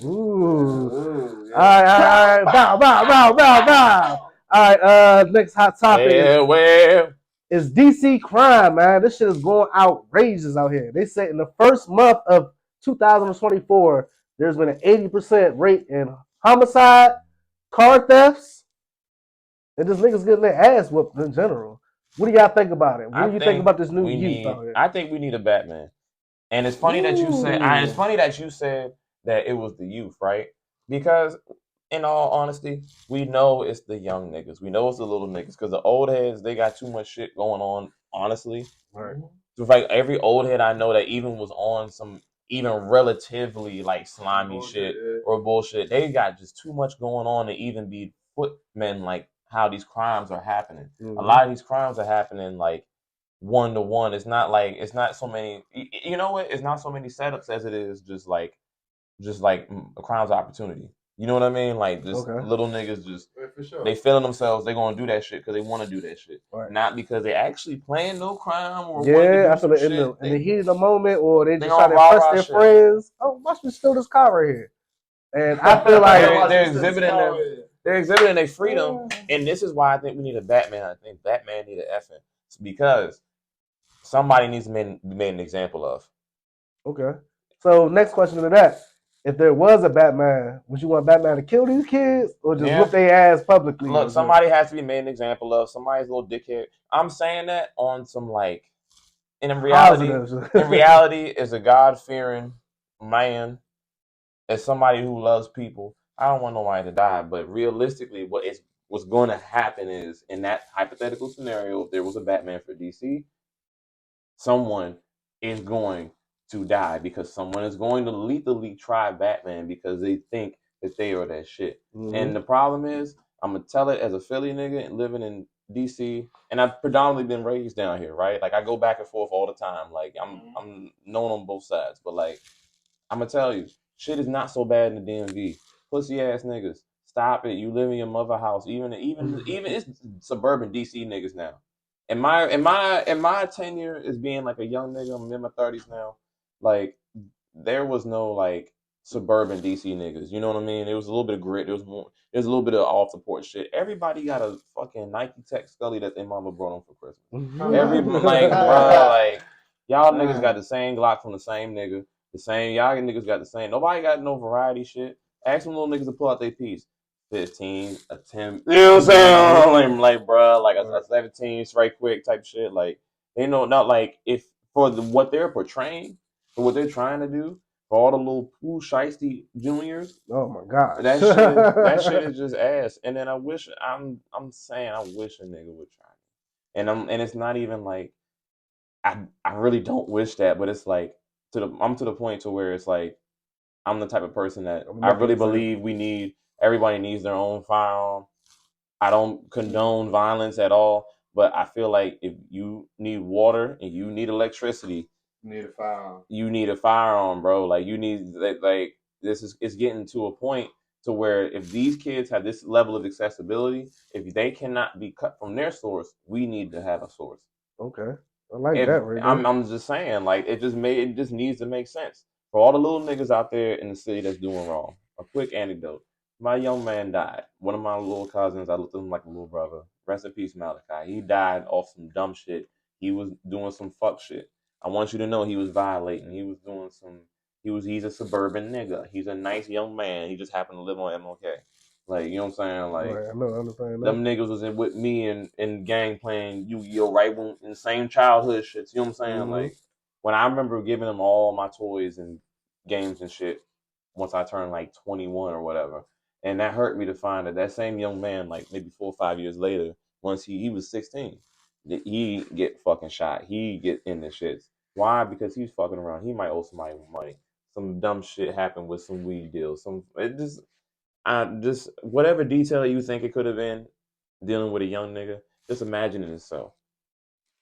Ooh. Yeah. All right. Bow. All right, next hot topic is DC crime, man. This shit is going outrageous out here. They said in the first month of 2024, there's been an 80% rate in homicide, car thefts, and just niggas getting their ass whooped in general. What do y'all think about it? What do you think about this new youth out here? I think we need a Batman. And it's funny that you said that it was the youth, right? Because in all honesty, we know it's the young niggas. We know it's the little niggas because the old heads, they got too much shit going on, honestly. Right. So like every old head I know that even was on some even relatively like slimy shit or bullshit, they got just too much going on to even be footmen like how these crimes are happening. Mm-hmm. A lot of these crimes are happening like 1-to-1. It's not so many. You know what? It's not so many setups as it is just like crimes of opportunity. You know what I mean? Like just little niggas just they feeling themselves. They gonna do that shit because they want to do that shit, not because they actually plan no crime or I feel like in the heat of the moment or they just try to impress their friends. Oh, watch me steal this car right here, and I feel like they're exhibiting their freedom, and this is why I think we need a Batman. I think Batman need an effing because somebody needs to be made an example of. Okay. So next question to that. If there was a Batman, would you want Batman to kill these kids or just whoop their ass publicly? Look, somebody has to be made an example of. Somebody's a little dickhead. I'm saying that on some like, and in reality, as a God-fearing man, as somebody who loves people, I don't want nobody to die. But realistically, what's going to happen is in that hypothetical scenario, if there was a Batman for DC, someone is going to die because someone is going to lethally try Batman because they think that they are that shit. Mm-hmm. And the problem is, I'm gonna tell it as a Philly nigga and living in DC, and I've predominantly been raised down here, right? Like I go back and forth all the time. Like I'm known on both sides, but like I'm gonna tell you, shit is not so bad in the DMV. Pussy ass niggas, stop it. You live in your mother house. Even it's suburban DC niggas now. In my tenure as being like a young nigga, I'm in my 30s now. Like there was no like suburban DC niggas. You know what I mean? There was a little bit of grit. There's a little bit of off the porch shit. Everybody got a fucking Nike Tech Scully that their mama brought them for Christmas. Y'all niggas got the same Glock from the same nigga. The same y'all niggas got the same. Nobody got no variety shit. Ask them little niggas to pull out their piece. 15 attempt. You know what I'm saying? Like bro, like a 17 straight quick type shit. Like they know not like if for what they're portraying. For what they're trying to do, for all the little poo shiesty juniors. Oh my god, that shit is just ass. And then I'm saying I wish a nigga would try, and it's not even like I really don't wish that, but it's like I'm to the point to where it's like I'm the type of person that I really believe everybody needs their own firearm. I don't condone violence at all, but I feel like if you need water and you need electricity, you need a firearm. You need a firearm, bro. Like you need like it's getting to a point to where if these kids have this level of accessibility, if they cannot be cut from their source, we need to have a source. Okay. I like that right there. I'm just saying, like it just needs to make sense. For all the little niggas out there in the city that's doing wrong. A quick anecdote. My young man died. One of my little cousins, I looked at him like a little brother. Rest in peace, Malachi. He died off some dumb shit. He was doing some fuck shit. I want you to know he was violating. He was doing some he's a suburban nigga. He's a nice young man. He just happened to live on MLK. Like, you know what I'm saying? Like, right, I know, I understand them niggas was in with me and gang playing Yu-Gi-Oh! Right in the same childhood shits. You know what I'm saying? Mm-hmm. Like, when I remember giving them all my toys and games and shit once I turned like 21 or whatever. And that hurt me to find that same young man, like maybe 4 or 5 years later, once he was 16, he get fucking shot. He get in the shits. Why? Because he's fucking around. He might owe somebody money. Some dumb shit happened with some weed deals. Just whatever detail you think it could have been dealing with a young nigga, just imagine it itself.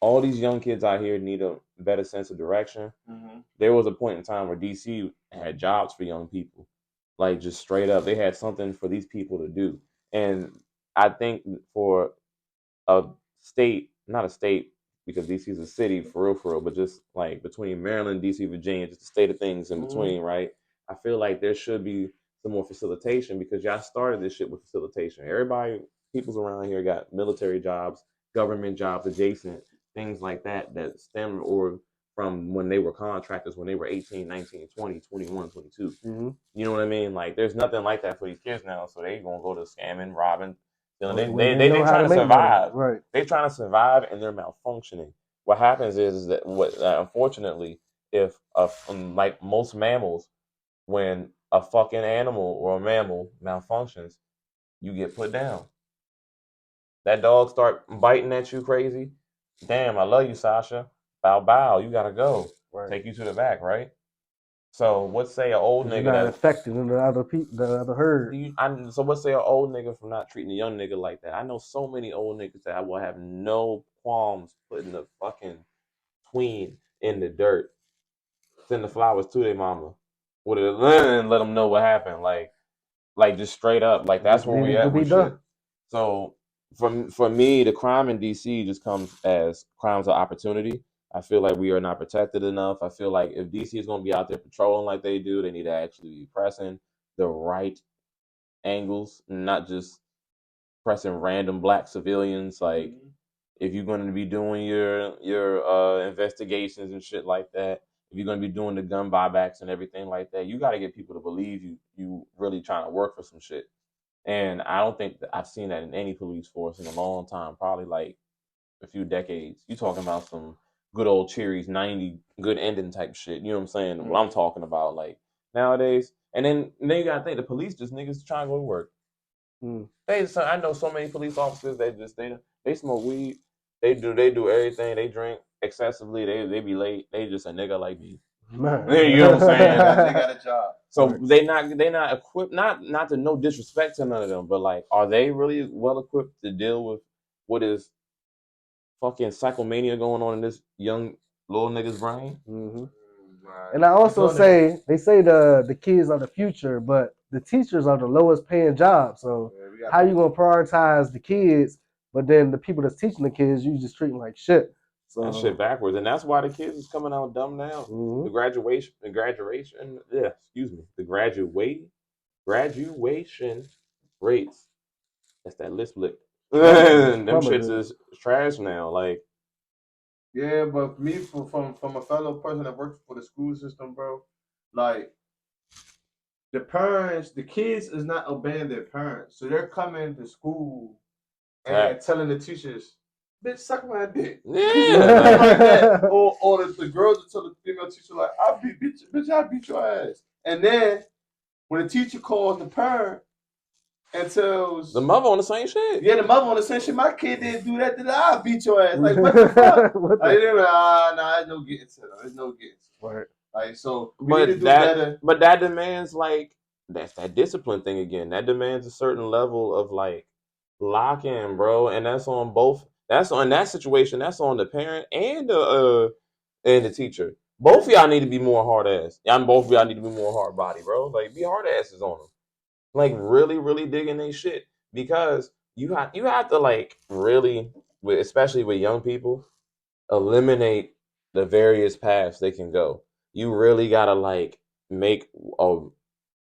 All these young kids out here need a better sense of direction. Mm-hmm. There was a point in time where DC had jobs for young people, like just straight up. They had something for these people to do. And I think for a state, not a state, because DC is a city for real, but just like between Maryland, DC, Virginia, just the state of things in between, right? I feel like there should be some more facilitation because y'all started this shit with facilitation. People's around here got military jobs, government jobs adjacent, things like that stem or from when they were contractors when they were 18, 19, 20, 21, 22. Mm-hmm. You know what I mean? Like, there's nothing like that for these kids now, so they gonna go to scamming, robbing. You know, they trying to survive. Money. Right. They trying to survive and they're malfunctioning. What happens is that unfortunately, if like most mammals, when a fucking animal or a mammal malfunctions, you get put down. That dog start biting at you crazy. Damn, I love you, Sasha. Bow bow, you gotta go. Right. Take you to the back, right? So what's say an old nigga not affecting the other herd. So what's say an old nigga from not treating a young nigga like that? I know so many old niggas that I will have no qualms putting the fucking tween in the dirt, send the flowers to their mama, with it and let them know what happened. Like just straight up. Like that's where we at with shit. So for me, the crime in DC just comes as crimes of opportunity. I feel like we are not protected enough. I feel like if DC is going to be out there patrolling like they do, they need to actually be pressing the right angles, not just pressing random black civilians. Like, if you're going to be doing your investigations and shit like that, if you're going to be doing the gun buybacks and everything like that, you got to get people to believe you really trying to work for some shit. And I don't think that I've seen that in any police force in a long time, probably like a few decades. You talking about some good old Cherries 90 good ending type shit. You know what I'm saying? Mm-hmm. What I'm talking about, like nowadays. And then you gotta think the police just niggas trying to go to work. I know so many police officers that just they smoke weed, they do everything, they drink excessively, they be late, they just a nigga like me. Man. You know what I'm saying? They got a job. So they not equipped, not to no disrespect to none of them, but like, are they really well equipped to deal with what is fucking psychomania going on in this young little nigga's brain? Mm-hmm. And I also they say the kids are the future, but the teachers are the lowest paying job. So how you gonna prioritize the kids, but then the people that's teaching the kids, you just treat them like shit. So that shit backwards, and that's why the kids is coming out dumb now. Mm-hmm. The graduation, graduation rates. That's that lip lick. Them shits is trash now. Like, yeah, but me from a fellow person that works for the school system, bro, like the parents, the kids is not obeying their parents, so they're coming to school and telling the teachers, "Bitch, suck my dick." Yeah, like that. Or the girls will tell the female teacher, like, "I beat your ass." And then when the teacher calls the parent and tells the mother on the same shit. Yeah, the mother on the same shit. My kid didn't do that. I'll beat your ass. Like, what the fuck? Nah, there's no getting to them. There's no getting to them. Right. Like, so we need to do better. But that demands like that's that discipline thing again. That demands a certain level of like lock-in, bro, and that's on both. That's on that situation. That's on the parent and the teacher. Both of y'all need to be more hard ass. Both of y'all need to be more hard body, bro. Like be hard asses on them. Like really, really digging their shit because you have to like really, especially with young people, eliminate the various paths they can go. You really gotta like make a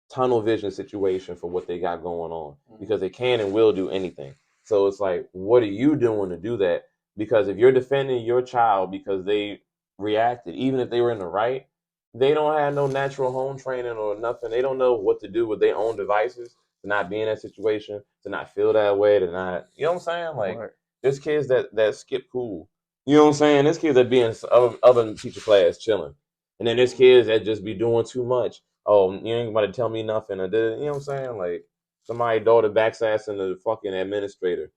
tunnel vision situation for what they got going on because they can and will do anything. So it's like, what are you doing to do that? Because if you're defending your child because they reacted, even if they were in the right, they don't have no natural home training or nothing. They don't know what to do with their own devices to not be in that situation, to not feel that way, to not, you know what I'm saying? Like, there's kids that skip school. You know what I'm saying? There's kids that be in other teacher class chilling. And then there's kids that just be doing too much. Oh, you ain't about to tell me nothing. You know what I'm saying? Like, somebody daughter backsassing the fucking administrator.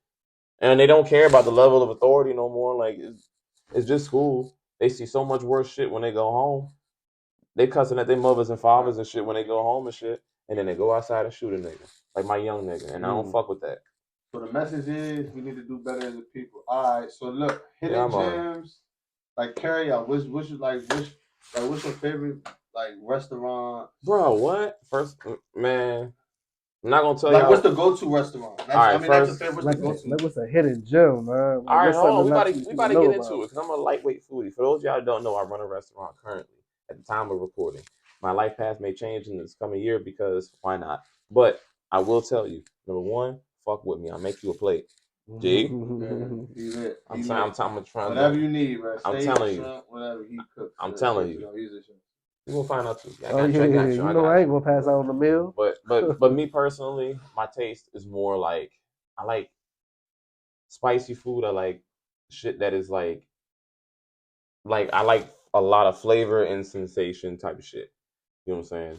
And they don't care about the level of authority no more. Like, it's just school. They see so much worse shit when they go home. They cussing at their mothers and fathers and shit when they go home and shit. And then they go outside and shoot a nigga. Like my young nigga. And I don't fuck with that. So the message is we need to do better as a people. All right. So look, hidden gems, like carry out. What's your favorite like restaurant? Bro, what? First, man. I'm not gonna tell you. Like, what's the go-to restaurant? That's, all right, that's the favorite. What's the go-to? Like, what's a hidden gem, man? Like, all right, hold on. We about to get about into it because I'm a lightweight foodie. For those of y'all who don't know, I run a restaurant currently at the time of recording. My life path may change in this coming year because why not? But I will tell you, number one, fuck with me. I'll make you a plate. G. I'm trying to whatever you need, bro. I'm telling you. Whatever he cooks. I'm telling you. You're gonna find out too. I ain't gonna pass out on the meal. But me personally, my taste is more like I like spicy food. I like shit that is like I like a lot of flavor and sensation type of shit. You know what I'm saying?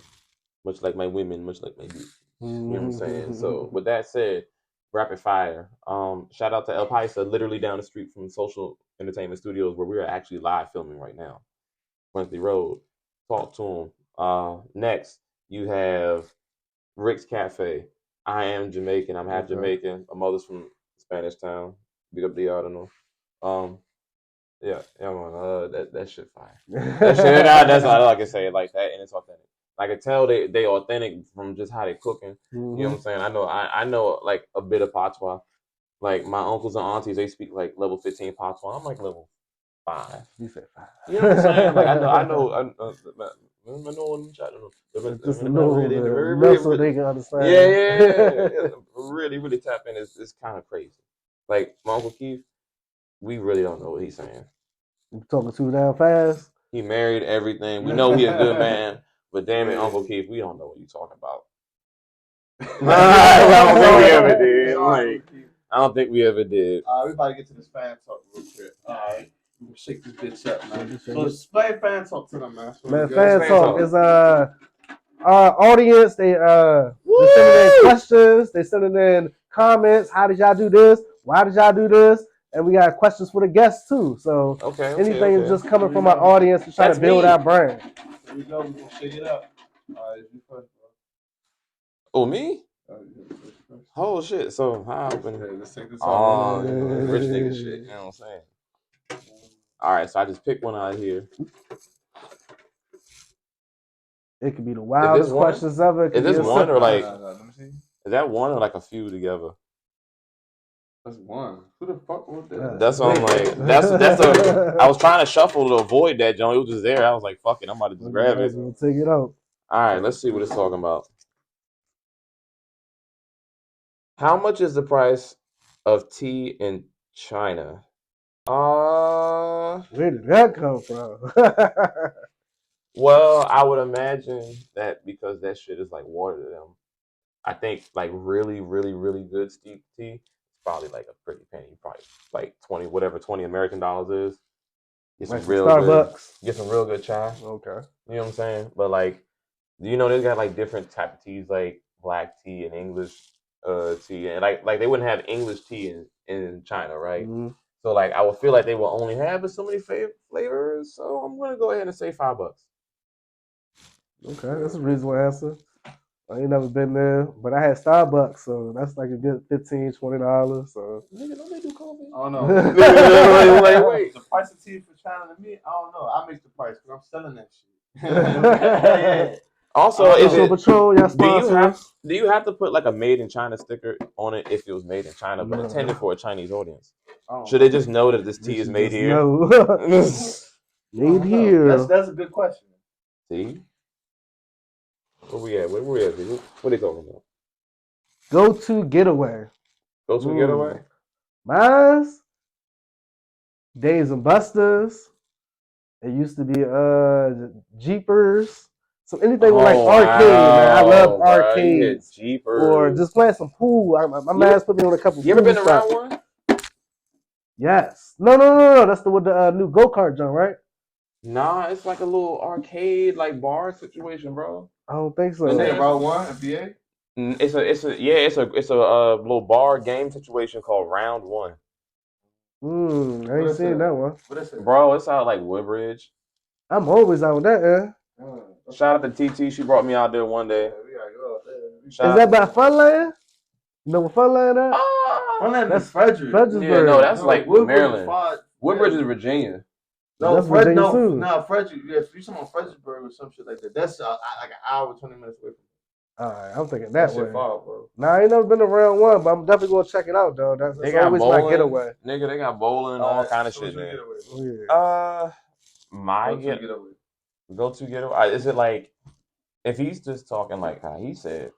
Much like my women, much like my dudes. You know what I'm saying? So with that said, rapid fire. Shout out to El Paisa, literally down the street from Social Entertainment Studios, where we're actually live filming right now. Quincy Road. Talk to him. Next, you have Rick's Cafe. I am Jamaican. I'm half Jamaican. My mother's from Spanish Town. Big up the Ardenal. Yeah, man. That shit fire. That shit, that's all I can say like that, and it's authentic. I can tell they authentic from just how they cooking. You know what I'm saying? I know like a bit of patois. Like my uncles and aunties, they speak like level 15 patois. I'm like level 5. You said 5. You know what I'm saying? Like I know. Just know so they can understand. Yeah. Really, really tap in. It's kind of crazy. Like my Uncle Keith, we really don't know what he's saying. You talking too damn fast? He married everything. We know he's a good man, but damn it, Uncle Keith, we don't know what you're talking about. I don't think we ever did. I don't think we ever did. We about to get to this fan talk real quick. All right. Shake this bitch up, man. So explain fan talk to them, man. Man, fan talk is our audience. They sending in questions. They sending in comments. How did y'all do this? Why did y'all do this? And we got questions for the guests too. So anything is just coming from our audience to try to build our brand. Here we go. We're gonna shake it up. All right, you first, bro. Oh, me? Oh shit! So how let's take this off. Rich nigga shit. You know what I'm saying? All right, so I just picked one out of here. It could be the wildest questions ever. Is this one or like? Let me see. Is that one or like a few together? That's one. Who the fuck wrote that? That's what I'm like. I was trying to shuffle to avoid that, John. It was just there. I was like, fuck it, I'm about to just grab it. We'll take it out. All right, let's see what it's talking about. How much is the price of tea in China? Where did that come from? Well, I would imagine that because that shit is like water to them. I think like really, really, really good steep tea is probably like a pretty penny, probably like 20 American dollars is. Get some real Starbucks. Get some real good chai. Okay. You know what I'm saying? But like, you know, they got like different type of teas, like black tea and English tea, and like they wouldn't have English tea in China, right? Mm-hmm. So like I would feel like they will only have so many flavors. So I'm gonna go ahead and say $5. Okay, that's a reasonable answer. I ain't never been there, but I had Starbucks, so that's like a good $15, $20. So Nigga, don't they do coffee? I don't know. Wait. The price of tea for China to me, I don't know. I make the price because I'm selling that shit. Also, is it Patrol, y'all sponsor? Do you have to put like a made in China sticker on it if it was made in China but intended for a Chinese audience? Should they just know that this tea is made here? Made here. That's a good question. See? Where we at? Where we at? What they talking about? Go to getaway. Go to getaway? Mine's Days and Busters. It used to be Jeepers. So anything with like arcade, man. I love arcades. Jeepers. Or just playing some pool. My man's put me on a couple. You ever been around one? Yes. No. That's with the new go-kart jump, right? Nah, it's like a little arcade, like bar situation, bro. I don't think so. Is it Route 1 and BA? It's a little bar game situation called Round 1. I ain't seen that one. What is it? Bro, it's out like Woodbridge. I'm always out with that, Shout out to TT. She brought me out there one day. Yeah, we gotta go out there. Is that by Funland? You know what Funland is? Funland, that's Frederick. Yeah, no, that's like Woodbridge Maryland. Woodbridge is Virginia. No, that's Virginia too. No, Frederick. Yeah, if you're talking about Fredericksburg or some shit like that, that's like an hour, 20 minutes away from me. Alright, I'm thinking that way. Far, bro. Nah, I ain't never been around one, but I'm definitely gonna check it out though. That's always bowling, my getaway. Nigga, they got bowling, all kind of shit there. My go to getaway. Is it like if he's just talking like how he said,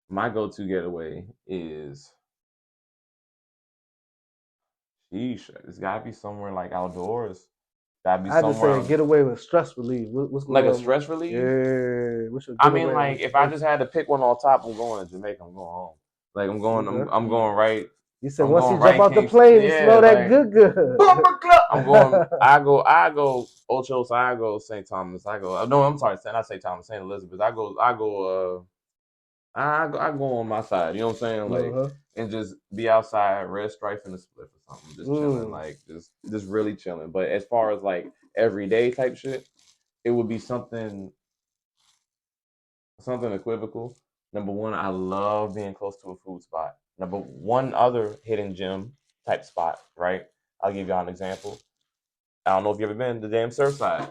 my go to getaway is sheesh, it's gotta be somewhere like outdoors. Gotta be I somewhere. just say getaway with stress relief. What's like a stress relief? Yeah. I mean, like if I just had to pick one on top, I'm going to Jamaica. I'm going home. Like I'm going. I'm going right. You said once you jump off the plane, you smell that good. I'm going. I go Ocho. I go St. Thomas. No, I'm sorry. Not St. Thomas. St. Elizabeth. I go on my side. You know what I'm saying? Like and just be outside, red stripe in the split or something. Just chilling. Like just really chilling. But as far as like everyday type shit, it would be something equivocal. Number one, I love being close to a food spot. Number one, other hidden gem type spot, right? I'll give y'all an example. I don't know if you ever been to the damn Surfside.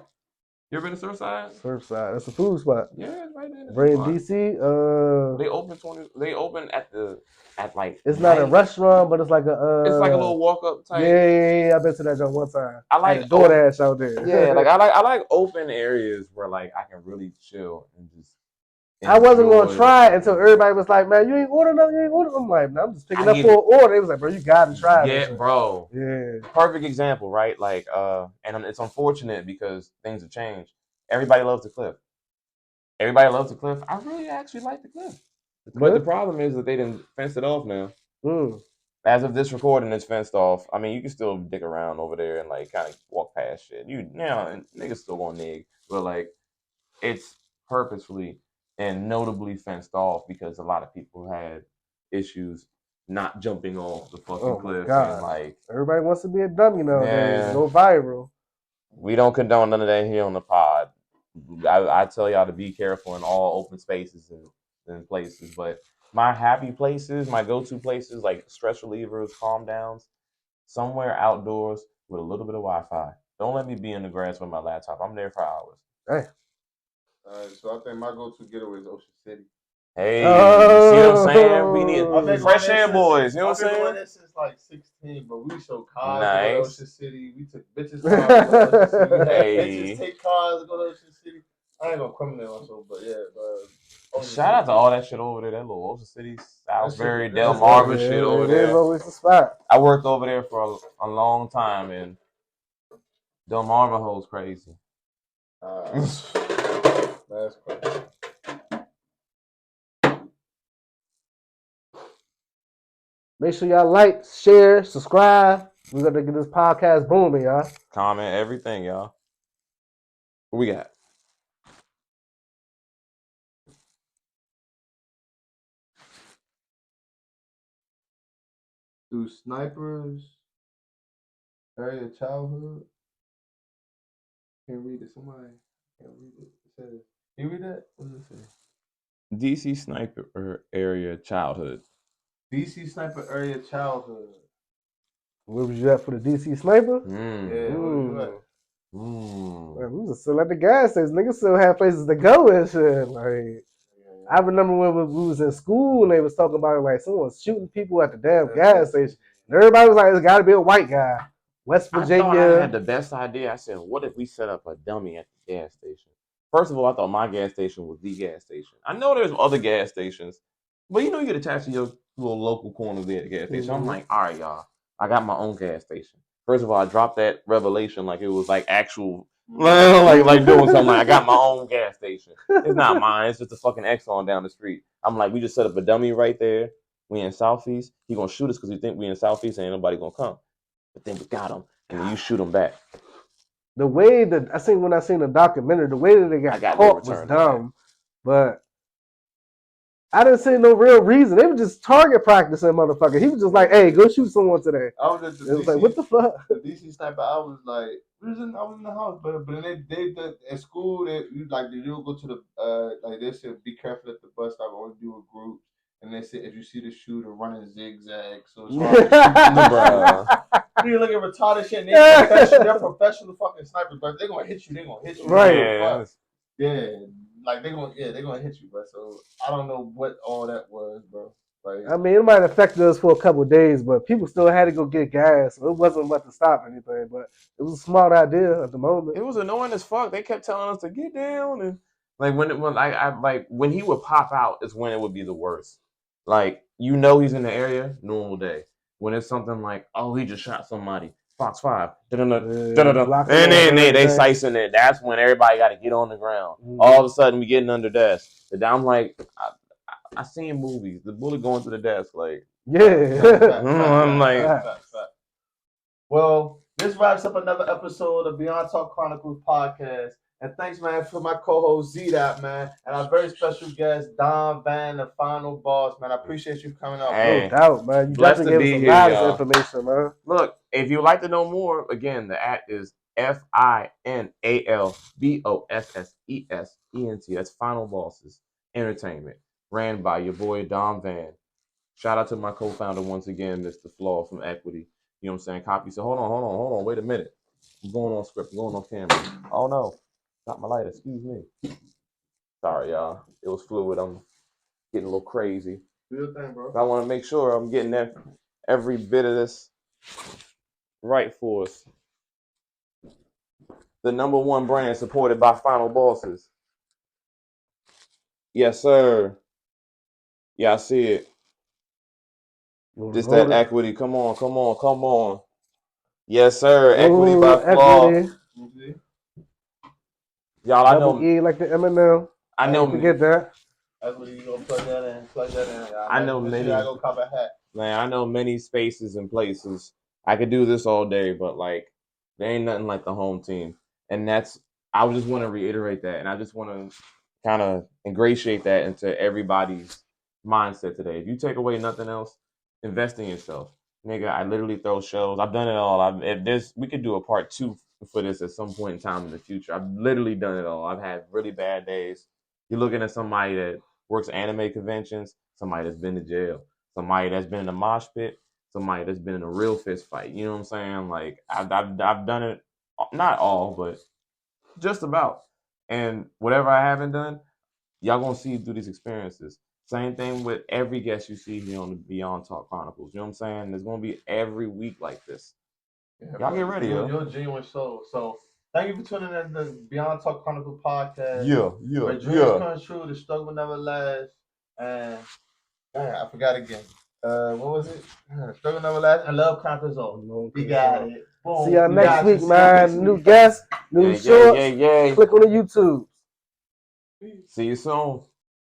You ever been to Surfside? Surfside, that's a food spot. Yeah, it's right there. Right in DC. They open at like. It's not a restaurant, but it's like a. It's like a little walk up type. Yeah. I've been to that joint one time. I like DoorDash out there. Yeah, like I like open areas where like I can really chill and just. I wasn't gonna try it until everybody was like, "Man, you ain't ordered nothing. You ain't ordered." I'm like, "Man, I'm just picking up for an order." They was like, "Bro, you gotta try it." Yeah, bro. Yeah. Perfect example, right? Like, and it's unfortunate because things have changed. Everybody loves the Cliff. I really actually like the Cliff. But the problem is that they didn't fence it off now. As of this recording, it's fenced off. I mean, you can still dick around over there and like kind of walk past shit. And niggas still gonna nig, but like, it's purposefully and notably fenced off because a lot of people had issues not jumping off the fucking cliff. And like everybody wants to be a dummy nowadays. Go viral. We don't condone none of that here on the pod. I tell y'all to be careful in all open spaces and places. But my happy places, my go-to places like stress relievers, calm downs, somewhere outdoors with a little bit of Wi-Fi. Don't let me be in the grass with my laptop. I'm there for hours. Hey. So I think my go-to getaway is Ocean City. Hey, you see what I'm saying? We need fresh air boys. You know what I'm saying? I've been doing this since like 16, but we showed cars nice. to go to Ocean City. We took bitches cars to go to Ocean City. Bitches take cars to go to Ocean City. I ain't gonna criminate myself, but yeah. Shout out to all that shit over there. That little Ocean City, Southbury, Delmarva shit over there. It is always the spot. I worked over there for a long time, and Delmarva hoes crazy. That's crazy. Make sure y'all like, share, subscribe. We're gonna get this podcast booming, y'all. Comment everything, y'all. What we got? Do snipers bury your childhood? Can't read it. Somebody can't read it. It says, Can you read that? What does it say? DC sniper area childhood. DC sniper area childhood. Where was you at for the DC sniper? Yeah, where was you at? Man, we was still at the gas station. Niggas still had places to go and shit. Like, I remember when we was in school and they was talking about like someone was shooting people at the damn gas station. And everybody was like, "It's got to be a white guy." West Virginia. I thought I had the best idea. I said, "What if we set up a dummy at the gas station?" First of all, I thought my gas station was the gas station. I know there's other gas stations, but you get attached to your little local corner there at the gas station. Mm-hmm. I'm like, all right, y'all, I got my own gas station. First of all, I dropped that revelation like it was like actual, like doing something. Like I got my own gas station. It's not mine. It's just a fucking Exxon down the street. I'm like, we just set up a dummy right there. We in Southeast. He gonna shoot us because he think we in Southeast and ain't nobody gonna come. But then we got him, and then you shoot him back. The way that when I seen the documentary, the way that they got caught was dumb, but I didn't see no real reason. They were just target practicing, motherfucker. He was just like, "Hey, go shoot someone today." I was at the DC, like, what the fuck? The DC sniper. I was like, I was in the house, but they at school you go to the like they said, be careful at the bus stop. Only do a group. And they said if you see the shooter running zigzag, so it's hard to shoot. You look at retarded shit. And they're professional fucking snipers, but they're gonna hit you. They're gonna hit you. Right. Yeah. Like they're gonna hit you, bro. So I don't know what all that was, bro. Like, I mean, it might have affected us for a couple of days, but people still had to go get gas. So it wasn't much to stop anything, but it was a smart idea at the moment. It was annoying as fuck. They kept telling us to get down, and like when he would pop out is when it would be the worst. Like he's in the area, normal day. When it's something like, oh, he just shot somebody, Fox 5, and then they slicing it. That's when everybody got to get on the ground. Mm-hmm. All of a sudden, we getting under desk. And I'm like, I seen movies. The bullet going to the desk, like I'm like. Well, this wraps up another episode of Beyond Talk Chronicles podcast. And thanks, man, for my co-host Z-Dot, man, and our very special guest, Don Van, the final boss, man. I appreciate you coming out. Hey, no doubt, man. You definitely gave us a lot of information, man. Look, if you'd like to know more, again, the @ is FINALBOSSESENT. That's Final Bosses Entertainment, ran by your boy Don Van. Shout out to my co-founder once again, Mr. Flaw from Equity. You know what I'm saying? Copy. So hold on. Wait a minute. I'm going on script. I'm going on camera. Oh no. Not my lighter, excuse me. Sorry, y'all. It was fluid. I'm getting a little crazy. Do your thing, bro. I want to make sure I'm getting every bit of this right for us. The #1 brand supported by Final Bosses. Yes, sir. Yeah, I see it. Just that equity. Come on. Yes, sir. Equity by Flaw. Y'all, I know. E like the M&M. I know. Forget that. Equity, you gonna plug that in. I know many. I go cop a hat. Man, I know many spaces and places. I could do this all day, but like, there ain't nothing like the home team, and I just want to reiterate that, and I just want to kind of ingratiate that into everybody's mindset today. If you take away nothing else, invest in yourself. Nigga, I literally throw shows. I've done it all. We could do a part 2 for this at some point in time in the future. I've literally done it all. I've had really bad days. You're looking at somebody that works anime conventions, somebody that's been to jail, somebody that's been in a mosh pit, somebody that's been in a real fist fight. You know what I'm saying? Like I've done it, not all, but just about. And whatever I haven't done, y'all gonna see through these experiences. Same thing with every guest you see here on the Beyond Talk Chronicles. You know what I'm saying? There's gonna be every week like this. Yeah, y'all get ready, yo. You're a genuine soul. So thank you for tuning in to the Beyond Talk Chronicles podcast. Yeah. Where dreams come true, the struggle never lasts. And I forgot again. What was it? Struggle never lasts and love conquers all. We got it. Boom. See y'all next week, man. New guest, new shorts. Click on the YouTube. See you soon.